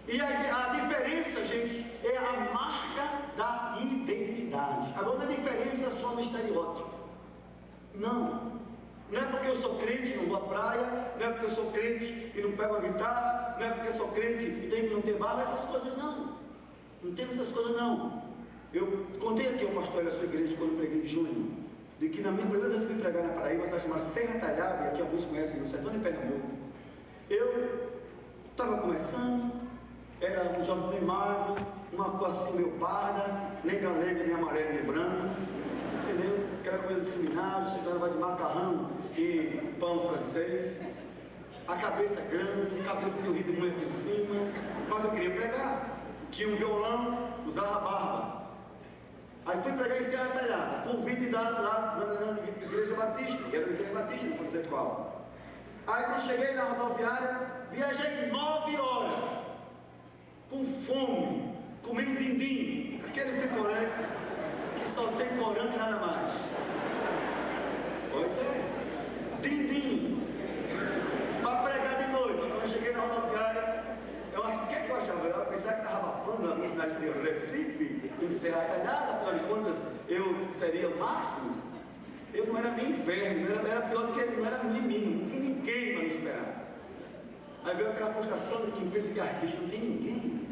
E a diferença, gente, é a marca da identidade. Agora não é diferença só no estereótipo. Não. Não é porque eu sou crente e não vou à praia, não é porque eu sou crente e não pego a guitarra, não é porque eu sou crente e tenho que não ter barba, essas coisas não. Não tem essas coisas não. Eu contei aqui ao pastor da sua igreja quando eu preguei em junho, de que na minha primeira vez que fui pregar na Paraíba, ela chamada Serra Talhada, e aqui alguns conhecem, no sertão de Pernambuco. Eu estava começando, era um jovem bem magro, uma cor assim meio parda, nem galega, nem amarelo, nem branco, entendeu? Aquela coisa de seminário, chegava de macarrão e pão francês, a cabeça grande, o cabelo que tinha rido de mulher por cima, mas eu queria pregar. Tinha um violão, usava barba. Aí fui pregar em Serra Talhada, convite lá na Igreja Batista, que era a Igreja Batista, não sei dizer qual. Aí quando cheguei na rodoviária, viajei 9 horas, com fome, comendo dindim, aquele picolé que só tem corante e nada mais. Pois é, dindim, para pregar de noite. Quando eu cheguei na rodoviária, o que é que eu achava? Eu pensava que estava abafando a minha cidade de Recife, em Serra Talhada, afinal de contas, eu seria o máximo. Eu não era nem inferno, era pior do que ele, não era nem mim, não tinha ninguém para me esperar. Aí veio aquela frustração de quem pensa que é artista, não tem ninguém.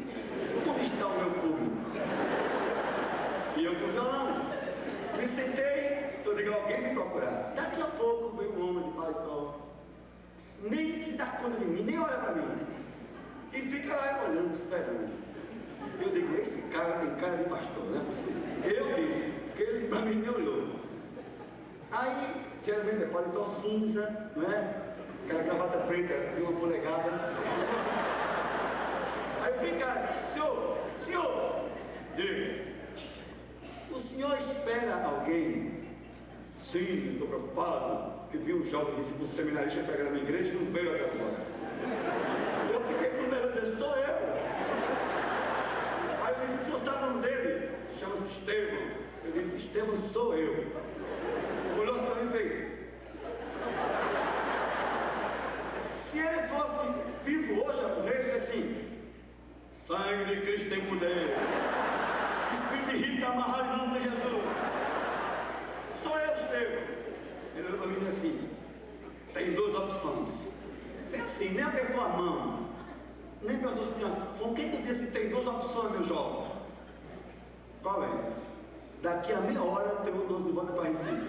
Onde está o meu público? E eu com o violão. Me sentei, eu digo, alguém me procurar. Daqui a pouco veio um homem de paletó, nem se dá conta de mim, nem olha para mim. E fica lá olhando, esperando. Eu digo, esse cara tem cara de pastor, não é possível. Eu disse, porque ele para mim me olhou. Aí, geralmente é paletó cinza, não é? Aquela gravata preta de 1 polegada. Aí eu fico, cara, senhor, diga, o senhor espera alguém? Sim, estou preocupado, que vi um jovem do seminarista pegar na minha igreja e não veio até agora. Eu fiquei com medo de dizer, sou eu. Aí eu disse, o senhor sabe o nome dele? Chama-se Estevão. Eu disse, Estevão sou eu. Olhou para mim e fez. Se ele fosse vivo hoje, a mulher diria assim: sangue de Cristo tem poder, espírito de rico amarrado em nome de Jesus. Sou eu, Estevão. Ele olhou para mim e disse assim: tem 2 opções. É assim, nem apertou a mão, nem perguntou se tinha fome. Quem te disse que tem 2 opções, meu jovem? Qual é essa? Daqui a meia hora eu tenho 12 de volta para Recife.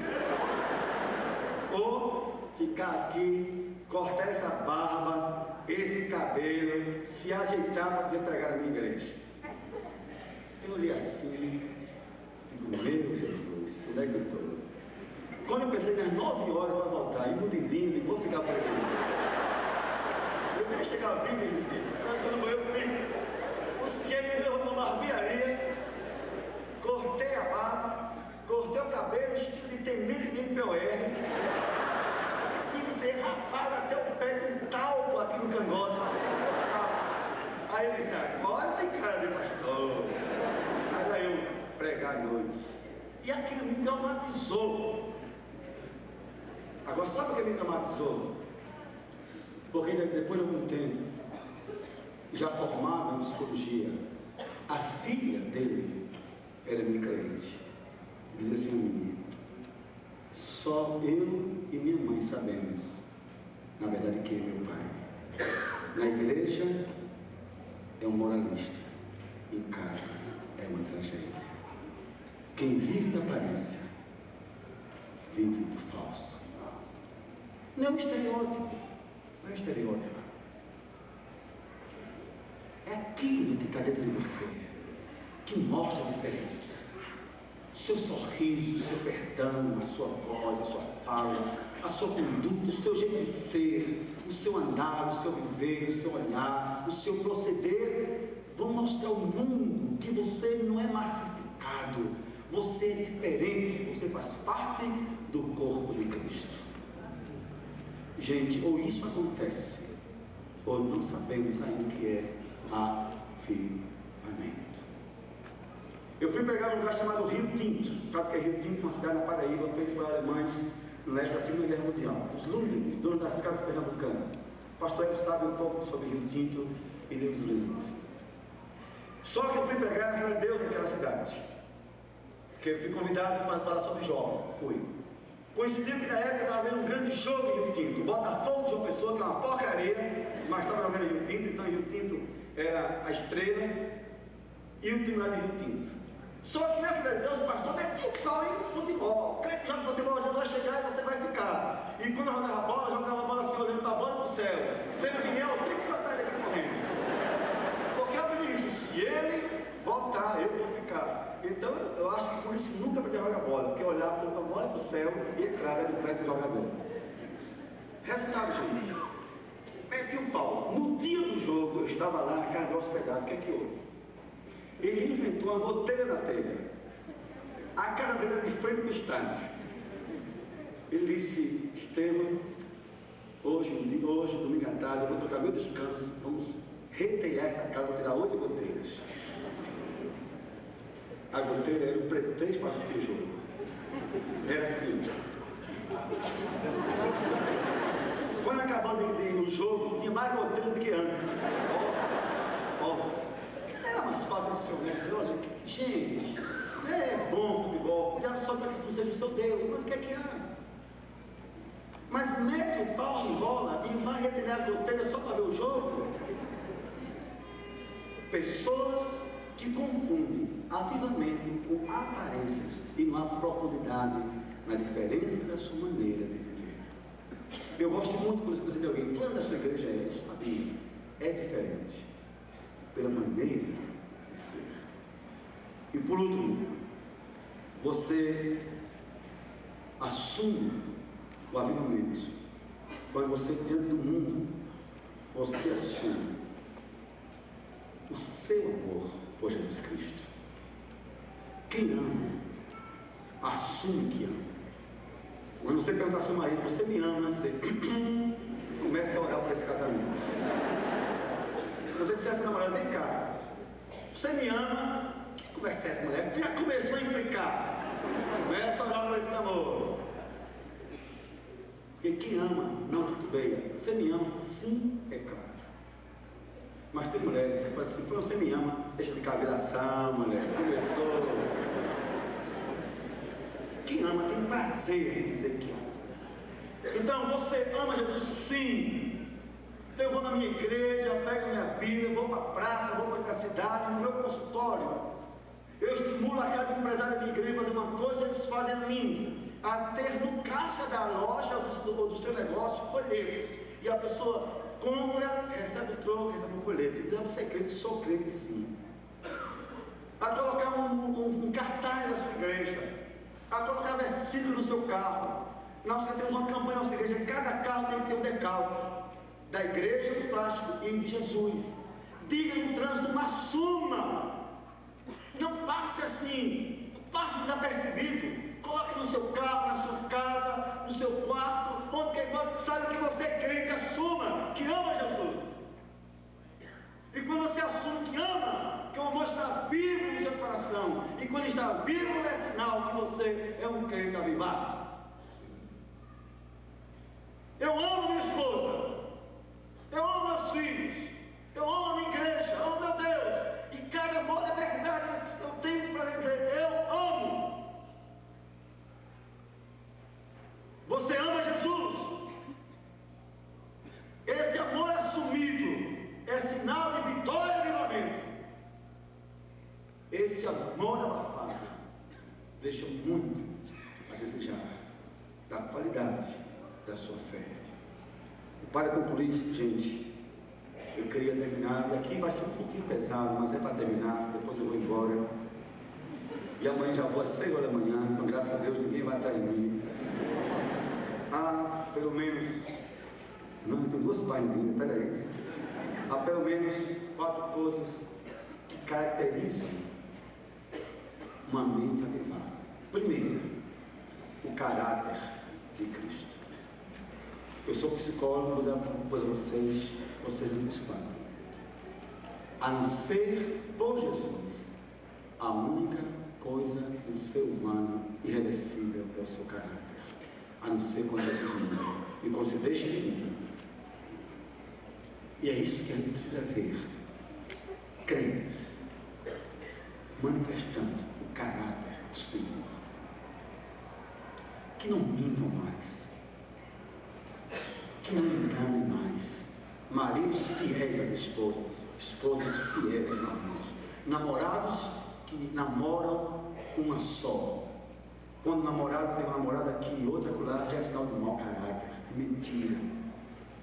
Ou ficar aqui, cortar essa barba, esse cabelo, se ajeitar para poder pregar na minha igreja. Eu olhei assim, digo, meu Jesus, onde é que eu estou? Quando eu pensei nas 9 horas para voltar, indo de lindo, vou ficar por aqui. Eu nem chegava a vir e disse, eu estou no banheiro comigo. O sujeito me levou numa barbearia, cortei a barba, cortei o cabelo, estilo de tenente de MPOR, e ser rapado até o pé com talco aqui no cangote. Aí ele disse, agora tem cara de pastor. Aí lá eu pregar à noite. E aquilo me traumatizou. Agora, sabe o que me traumatizou? Porque depois de algum tempo, já formado em psicologia, a filha dele era minha crente. Dizia assim a mim, só eu e minha mãe sabemos, na verdade, quem é meu pai. Na igreja é um moralista, em casa é uma tragédia. Quem vive da aparência, vive do falso. Não é um estereótipo, não é um estereótipo. É aquilo que está dentro de você, que mostra a diferença. O seu sorriso, o seu perdão, a sua voz, a sua fala, a sua conduta, o seu jeito de ser, o seu andar, o seu viver, o seu olhar, o seu proceder, vão mostrar ao mundo que você não é massificado, você é diferente, você faz parte do corpo de Cristo. Gente, ou isso acontece, ou não sabemos ainda o que é avivamento. Eu fui pregar num lugar chamado Rio Tinto. Sabe o que é Rio Tinto? Uma cidade na Paraíba, feita por alemães na época da Segunda Guerra Mundial. Os Ludwigs, donos das casas pernambucanas. O pastor Hélio sabe um pouco sobre Rio Tinto e dos Ludwigs. Só que eu fui pregar na cidade de Deus naquela cidade. Porque eu fui convidado para falar sobre jovens. Fui. Coincidiu que na época estava havendo um grande jogo em Rio Tinto. O Botafogo de uma pessoa que é uma porcaria, mas estava jogando em Rio Tinto, então Rio Tinto era a estrela e o time lá de Rio Tinto. Só que nessa cidade de Deus, o pastor metia o pau em futebol. Crente que joga futebol, Jesus vai chegar e você vai ficar. E quando jogava a bola, jogava a bola assim, olhando para a bola para o céu. Sendo que eu tenho que soltar ele aqui correndo. Porque eu me disse, se ele voltar, eu vou ficar. Então eu acho que por isso nunca podia jogar bola, porque olhar para a bola para o céu e entrar no pé do jogador. Resultado, gente. Meti o pau. No dia do jogo, eu estava lá na casa do hospedado. O que é que houve? Ele inventou uma goteira na telha. A casa dele era de frente para o estádio. Ele disse, Estevam, hoje, domingo à tarde, eu vou trocar meu descanso, vamos retelhar essa casa, vou tirar 8 goteiras. A goteira era o pretexto para assistir o jogo. Era assim. Quando acabou o jogo, tinha mais goteira do que antes. Era mais fácil esse senhor dizer, olha, gente, é bom futebol, cuidado só para que isso não seja o seu Deus, mas o que é que há? Mas mete o pau em bola e vai retirar a goteira só para ver o jogo? Pessoas que confundem ativamente com aparências e não há profundidade na diferença da sua maneira de viver. Eu gosto muito quando você diz alguém, fulano da sua igreja é, eu sabia, é diferente. Pela maneira de ser. E por último, você assume o avivamento. Quando você diante do mundo, você assume o seu amor por Jesus Cristo. Quem ama, assume que ama. Quando você pergunta ao seu marido, você me ama, você começa a orar por esse casamento. Você disse a essa namorada, vem cá, você me ama, que conversa é essa mulher? Já começou a implicar, começa a orar por esse namoro. Porque quem ama não titubeia. Você me ama? Sim, é claro. Mas tem mulheres, você fala assim, você me ama, deixa de cavilação, mulher, começou. Quem ama tem prazer em dizer que ama. Então, você ama Jesus? Sim. Então eu vou na minha igreja, pego minha Bíblia, vou para a praça, vou para a cidade, no meu consultório. Eu estimulo a cada empresário da minha igreja a fazer uma coisa, eles fazem lindo. a ter no caixa da loja ou do seu negócio folhetos. E a pessoa compra, recebe o troco, recebe um folheto. E diz: você é crente? Sou crente, sim. A colocar um cartaz na sua igreja, a colocar versículo no seu carro. Nós temos uma campanha na nossa igreja: cada carro tem que ter um decálogo da igreja, do plástico e de Jesus. Diga no trânsito uma suma. Não passe assim, passe desapercebido. Coloque no seu carro, na sua casa, no seu quarto, onde quem sabe que você é crente. Assuma que ama Jesus. E quando você assume que ama, que o amor está vivo no seu coração, e quando está vivo é sinal que você é um crente avivado. Eu amo minha esposa, eu amo meus filhos, eu amo a minha igreja, eu amo meu Deus, e cada amor é verdade. Eu tenho para dizer: eu amo. Você ama Jesus? Esse amor assumido é sinal de vitória e avivamento. Esse amor abafado deixa muito a desejar da qualidade da sua fé. E para concluir, gente, eu queria terminar, e aqui vai ser um pouquinho pesado, mas é para terminar, depois eu vou embora. E amanhã já vou às 6 horas da manhã, então graças a Deus ninguém vai estar em mim. Há pelo menos, não, tem 2 páginas ainda, peraí. Há pelo menos 4 coisas que caracterizam uma mente avivada. Primeiro, o caráter de Cristo. Eu sou psicólogo, vou dizer a vocês desesperam. A não ser por Jesus, a única coisa no ser humano irreversível é o seu caráter. A não ser quando Jesus morre e quando se deixa de mim. E é isso que a gente precisa ver. Crentes manifestando o caráter do Senhor, que não mintam mais, que não enganem mais, maridos fiéis às esposas, esposas fiéis aos maridos, namorados que namoram uma só. Quando o namorado tem uma namorada aqui e outra acolá, já é sinal de mau caráter, mentira.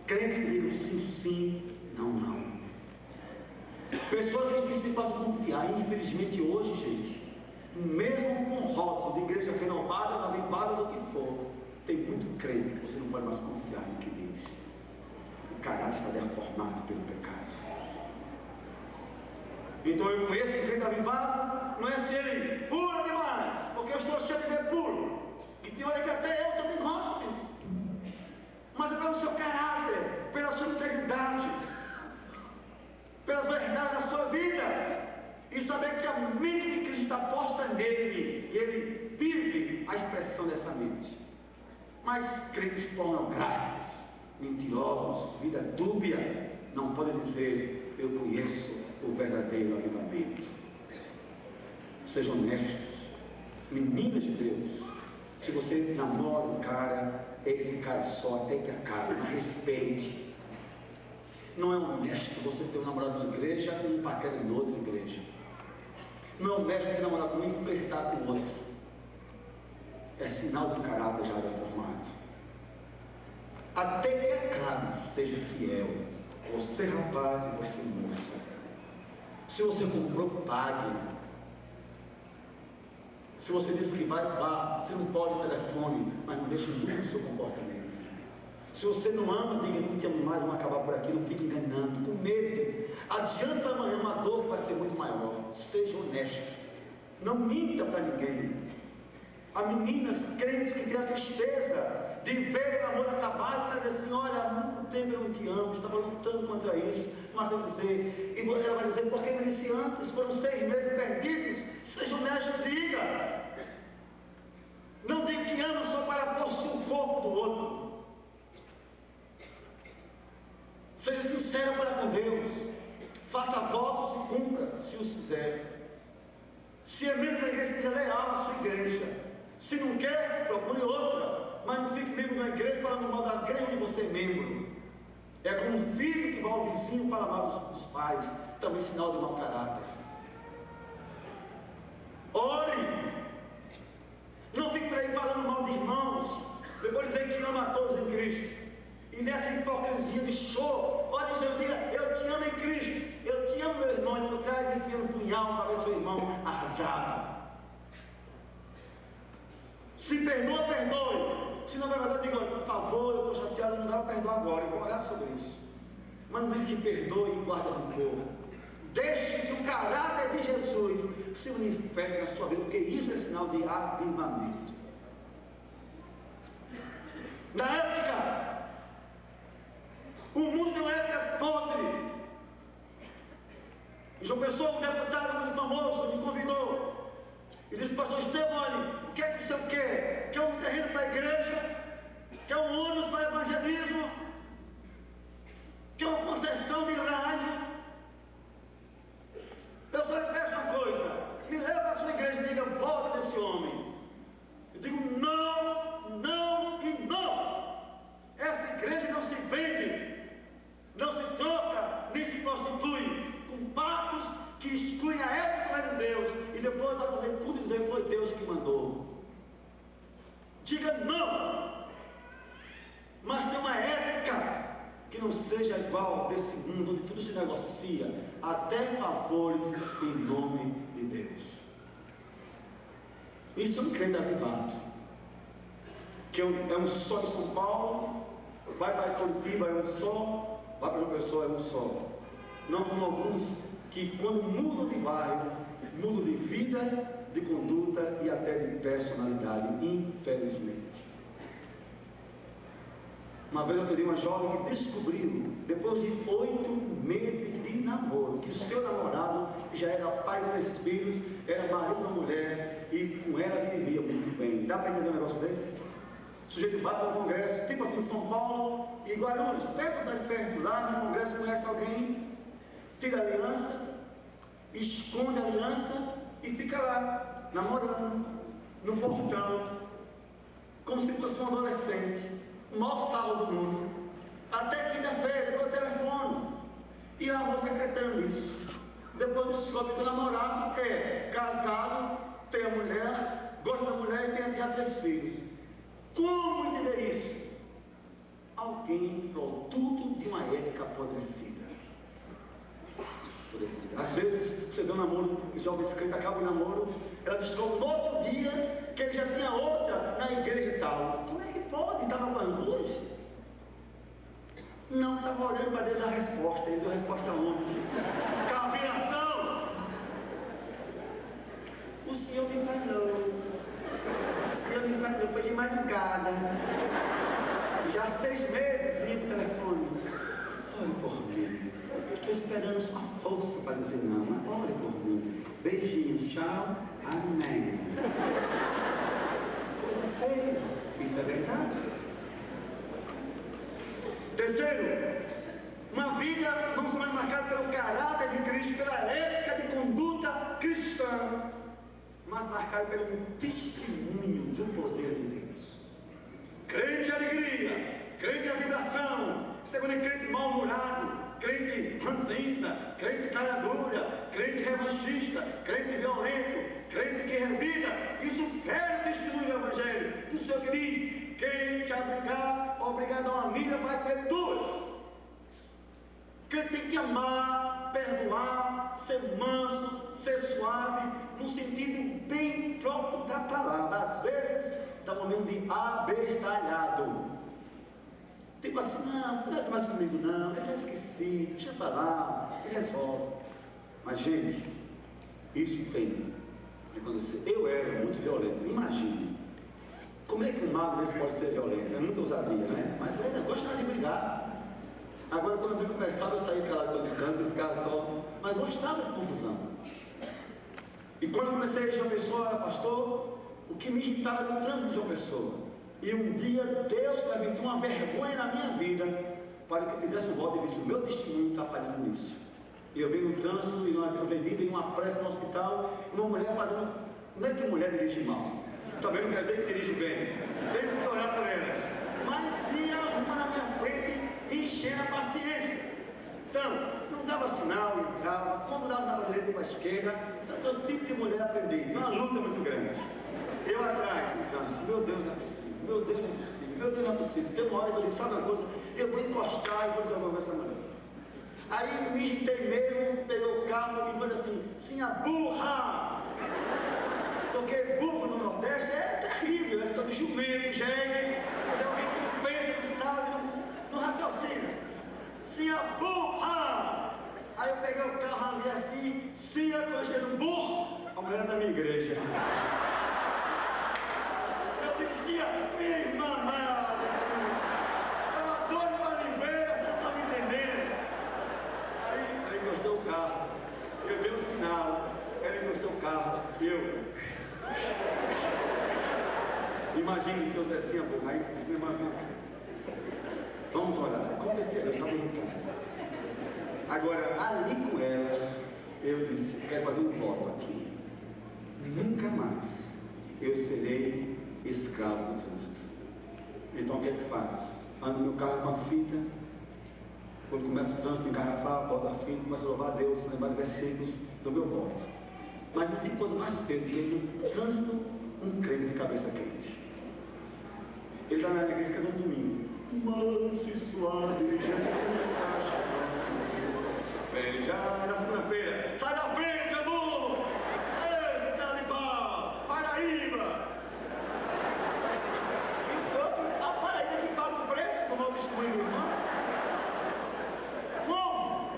Crentes que digam sim, sim, não, não. Pessoas que se possam confiar. Infelizmente hoje, gente, mesmo com rótulo de igreja renovadas, avivadas ou o que for, tem muito crente que você não pode mais confiar no que diz. O caráter está deformado pelo pecado. Então eu conheço um crente avivado, não é se ele pula demais, porque eu estou cheio de ver puro. E tem hora que até eu também gosto. Mas é pelo seu caráter, pela sua integridade, pela verdade da sua vida. E saber que a mente de Cristo está posta nele, e ele vive a expressão dessa mente. Mas crentes pornográficos, mentirosos, vida dúbia, não podem dizer: eu conheço o verdadeiro avivamento. Sejam honestos, meninas de Deus. Se você namora um cara, esse cara só até que acabe, mas respeite. Não é honesto você ter um namorado numa igreja e um paquera em outra igreja. Não é honesto você namorar com um e flertar com o outro. É sinal de um caráter já deformado. Até que acabe, seja fiel. Você rapaz e você moça. Se você comprou, pague. Se você disse que vai, vá. Se não pode, o telefone, mas não deixe nunca o seu comportamento. Se você não ama, diga: não te amo mais, vamos acabar por aqui. Não fique enganando, com medo. Adianta amanhã uma dor que vai ser muito maior. Seja honesto. Não minta para ninguém. Há meninas crentes que têm a tristeza de ver o namoro acabar e dizer assim: olha, há muito tempo eu não te amo, estava lutando contra isso, mas eu dizer, e ela vai dizer: porque me disse antes, foram 6 meses perdidos. Seja honesto, diga. Não diga que ama só para possuir o corpo do outro. Seja sincero para com Deus. Faça votos e cumpra, se os fizer. Se é membro da igreja, seja leal à sua igreja. Se não quer, procure outra. Mas não fique membro da igreja falando mal da igreja onde você é membro. É como um filho que vai ao vizinho falar mal dos pais. Também sinal de mau caráter. Ore. Não fique por aí falando mal de irmão. casado. Se perdoa, perdoe. Se não vai verdade, diga, por favor, eu estou chateado, não dá para perdoar agora, eu vou olhar sobre isso. Mas não diga que perdoe e guarda rancor. Deixe que o caráter de Jesus se manifeste na sua vida, porque isso é sinal de avivamento. Na época, o mundo tem uma época podre. João Pessoa, um deputado muito famoso, me convidou e disse: pastor Estevão, olha, o que é que o senhor quer? Quer um terreno para a igreja? Quer um ônibus para evangelismo? Quer uma concessão de rádio? Eu só lhe peço uma coisa: me leva à sua igreja e diga, volta desse homem. Eu digo, não, não e não. Essa igreja não se vende, não se troca, nem se constitui com pactos que excluem a ética de Deus e depois vai fazer tudo e dizer foi Deus que mandou. Diga não, mas tem uma ética que não seja igual desse mundo onde tudo se negocia, até favores em nome de Deus. Isso é um crente avivado, que é um só em São Paulo, vai para Curitiba é um só, vai para João Pessoa é um só. Não como alguns que, quando mudam de bairro, mudam de vida, de conduta e até de personalidade, infelizmente. Uma vez eu teria uma jovem que descobriu, depois de 8 meses de namoro, que o seu namorado já era pai de 3 filhos, era marido de uma mulher e com ela vivia muito bem. Dá para entender um negócio desse? O sujeito vai para o congresso, tipo assim, São Paulo e Guarulhos, perto da perto, lá no congresso conhece alguém, tira a aliança, esconde a aliança e fica lá, namorando, no portão, como se fosse um adolescente, o maior sábado do mundo, até quinta-feira, pelo telefone, e a moça acreditando nisso. Depois descobre que o namorado é casado, tem a mulher, gosta da mulher e tem já 3 filhos. Como entender isso? Alguém produto de uma ética apodrecida. Às vezes, você deu um namoro, os jovens crentes acabam o namoro, ela descobre no outro dia que ele já tinha outra na igreja e tal. Como é que pode? Estava com as 2? Não, estava olhando para Deus dar a resposta. Ele deu a resposta ontem. Cavilação! O Senhor me falou. O Senhor me falou. Foi de madrugada. Já há 6 meses vinha no telefone. Olhe por mim. Estou esperando sua força para dizer não. Mas olhe por mim. Beijinhos, tchau. Amém. Coisa feia. Isso é verdade. Terceiro, uma vida não somente marcada pelo caráter de Cristo, pela ética de conduta cristã, mas marcada pelo testemunho do poder de Deus. Crente alegria, crente vibração, segundo crente mal-humorado, crente ranzinza, crente cara dura, crente revanchista, crente violento, crente que revida. Isso fere o testemunho do Evangelho. Do Senhor que diz: quem te obrigar a dar uma milha, vai perder 2. Crente tem que amar, perdoar, ser manso, ser suave, no sentido bem próprio da palavra. Às vezes dá um momento de abestalhado. Tipo assim, não é mais comigo não, eu já esqueci, deixa eu falar, você resolve. Mas gente, isso tem de acontecer. Eu era muito violento, imagine. Como é que um mago desse pode ser violento? É muita ousadia, né? Mas eu gostava de brigar. Agora quando eu conversava, eu saía calado pelos cantos e ficava só. Mas gostava de confusão. E quando eu comecei a ir João Pessoa, era pastor, o que me irritava era o trânsito de João Pessoa. E um dia Deus permitiu uma vergonha na minha vida para que eu fizesse um voto e disse: o meu testemunho está falhando nisso. E eu vi no trânsito, e numa avenida, em uma pressa no hospital, uma mulher fazendo. Não é que mulher dirige mal, também não quer dizer que dirige bem, temos que orar por ela. Mas ia uma na minha frente e enchendo a paciência. Então, não dava sinal, entrava, quando dava direita para a esquerda, esse é o tipo de mulher aprendiz, é uma luta muito grande. Eu atrás, no trânsito, meu Deus, não é possível. Meu Deus, não é possível, meu Deus, não é possível. Tem uma hora que eu disse: sabe uma coisa? Eu vou encostar e vou desenvolver essa mulher. Aí me irritei mesmo, peguei o carro e falei assim: sim, a burra! igreja. Eu dizia, minha irmã amada, eu adoro para me ver, você não está me entendendo. Aí ela encostou o carro, eu dei um sinal, ela encostou o carro, eu. Imagine se eu fizesse a boca, aí disse, minha irmã, vamos orar. Aconteceu, eu estava irritado. Agora, ali com ela, eu disse, quero fazer um voto aqui. Nunca mais eu serei escravo do trânsito. Então o que é que faz? Ando no meu carro com a fita. Quando começa o trânsito, engarrafar, boto a fita, começo a louvar a Deus, lembrar de versículos do meu voto. Mas não tem coisa mais feia do que no trânsito um crente de cabeça quente. Ele está na igreja cada domingo. Manso e suave, Jesus está chamando. Vem já na segunda-feira. Sai da frente, amor! Ei, cara de pau! Paraíba! Enquanto a Paraíba que paga o preço do mau testemunho do irmão. Como?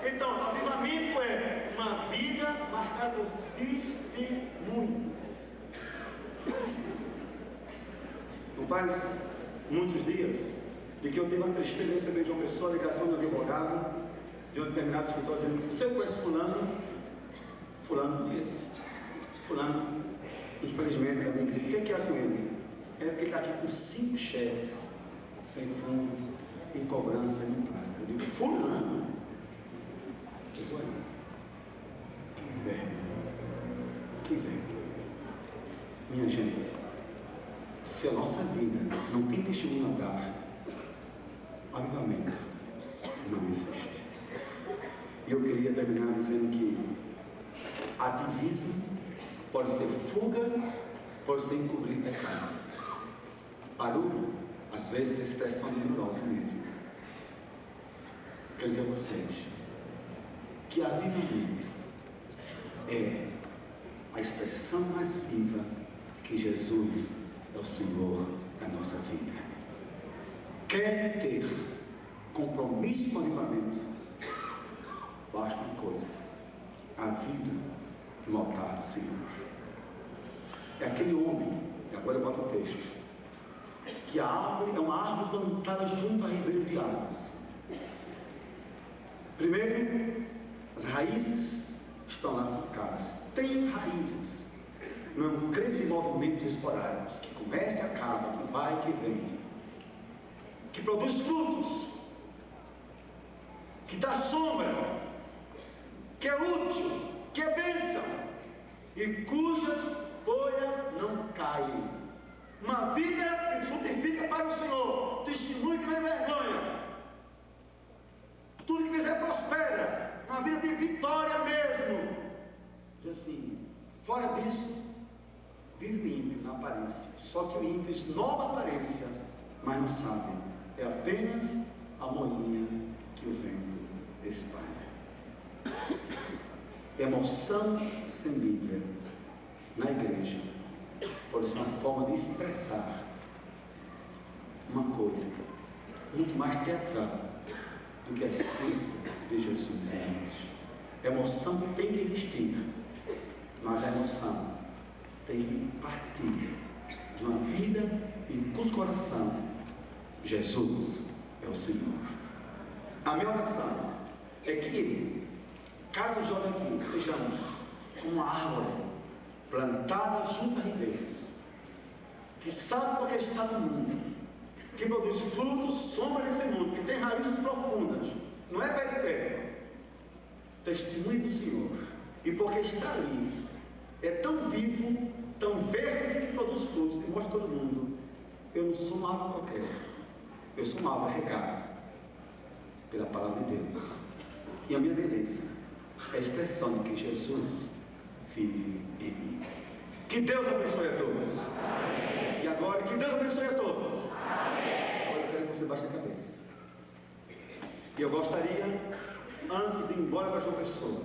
Então, avivamento é uma vida marcada por testemunho. Não faz muitos dias de que eu tive a tristeza de receber de uma pessoa a ligação de um advogado de um determinado escritório dizendo: você conhece fulano? Fulano conhece. Fulano, infelizmente, também. O que é com ele? É porque ele está aqui com 5 cheques sem fundo, em cobrança de paga. Eu digo: fulano? Que velho. Que velho. Minha gente, se a nossa vida não tem testemunho a dar, avivamento não existe. E eu queria terminar dizendo que ativismo pode ser fuga, pode ser encobrir pecado. Barulho, às vezes, é expressão luminosa mesmo. Quer dizer a vocês que avivamento é a expressão mais viva que Jesus é o Senhor da nossa vida. Quer ter compromisso com o avivamento? Basta uma coisa: a vida no altar do Senhor. É aquele homem, e agora eu boto o texto, que a árvore é uma árvore plantada junto a ribeiro de águas. Primeiro, as raízes estão lá fincadas. Tem raízes. Não é um grande movimento esporádicos que começa e acaba, que vai e que vem, que produz frutos, que dá sombra, que é útil, que é bênção e cujas folhas não caem. Uma vida que frutifica para o Senhor, testemunho que não é vergonha, tudo que fizer prospera, uma vida de vitória mesmo. Diz assim: fora disso vive o ímpio na aparência, só que o ímpio esnova a aparência, mas não sabe, é apenas a moinha que o vento espalha. Emoção sem Bíblia na igreja pode ser uma forma de expressar uma coisa muito mais teatral do que a essência de Jesus em nós. Emoção tem que existir, mas a emoção tem que partir de uma vida em cujo coração Jesus é o Senhor. A minha oração é que cada jovem aqui sejamos como uma árvore plantada junto a ribeiros, que sabe porque está no mundo, que produz frutos, sombra nesse mundo, que tem raízes profundas, não é periférico, testemunho do Senhor, e porque está ali, é tão vivo, tão verde, que produz frutos e mostra a todo mundo: eu não sou uma árvore qualquer, eu sou uma árvore regada pela palavra de Deus, e a minha beleza é a expressão de que Jesus vive em mim. Que Deus abençoe a todos. Amém. E agora, que Deus abençoe a todos. Amém. Agora eu quero que você baixe a cabeça. E eu gostaria, antes de ir embora para João Pessoa,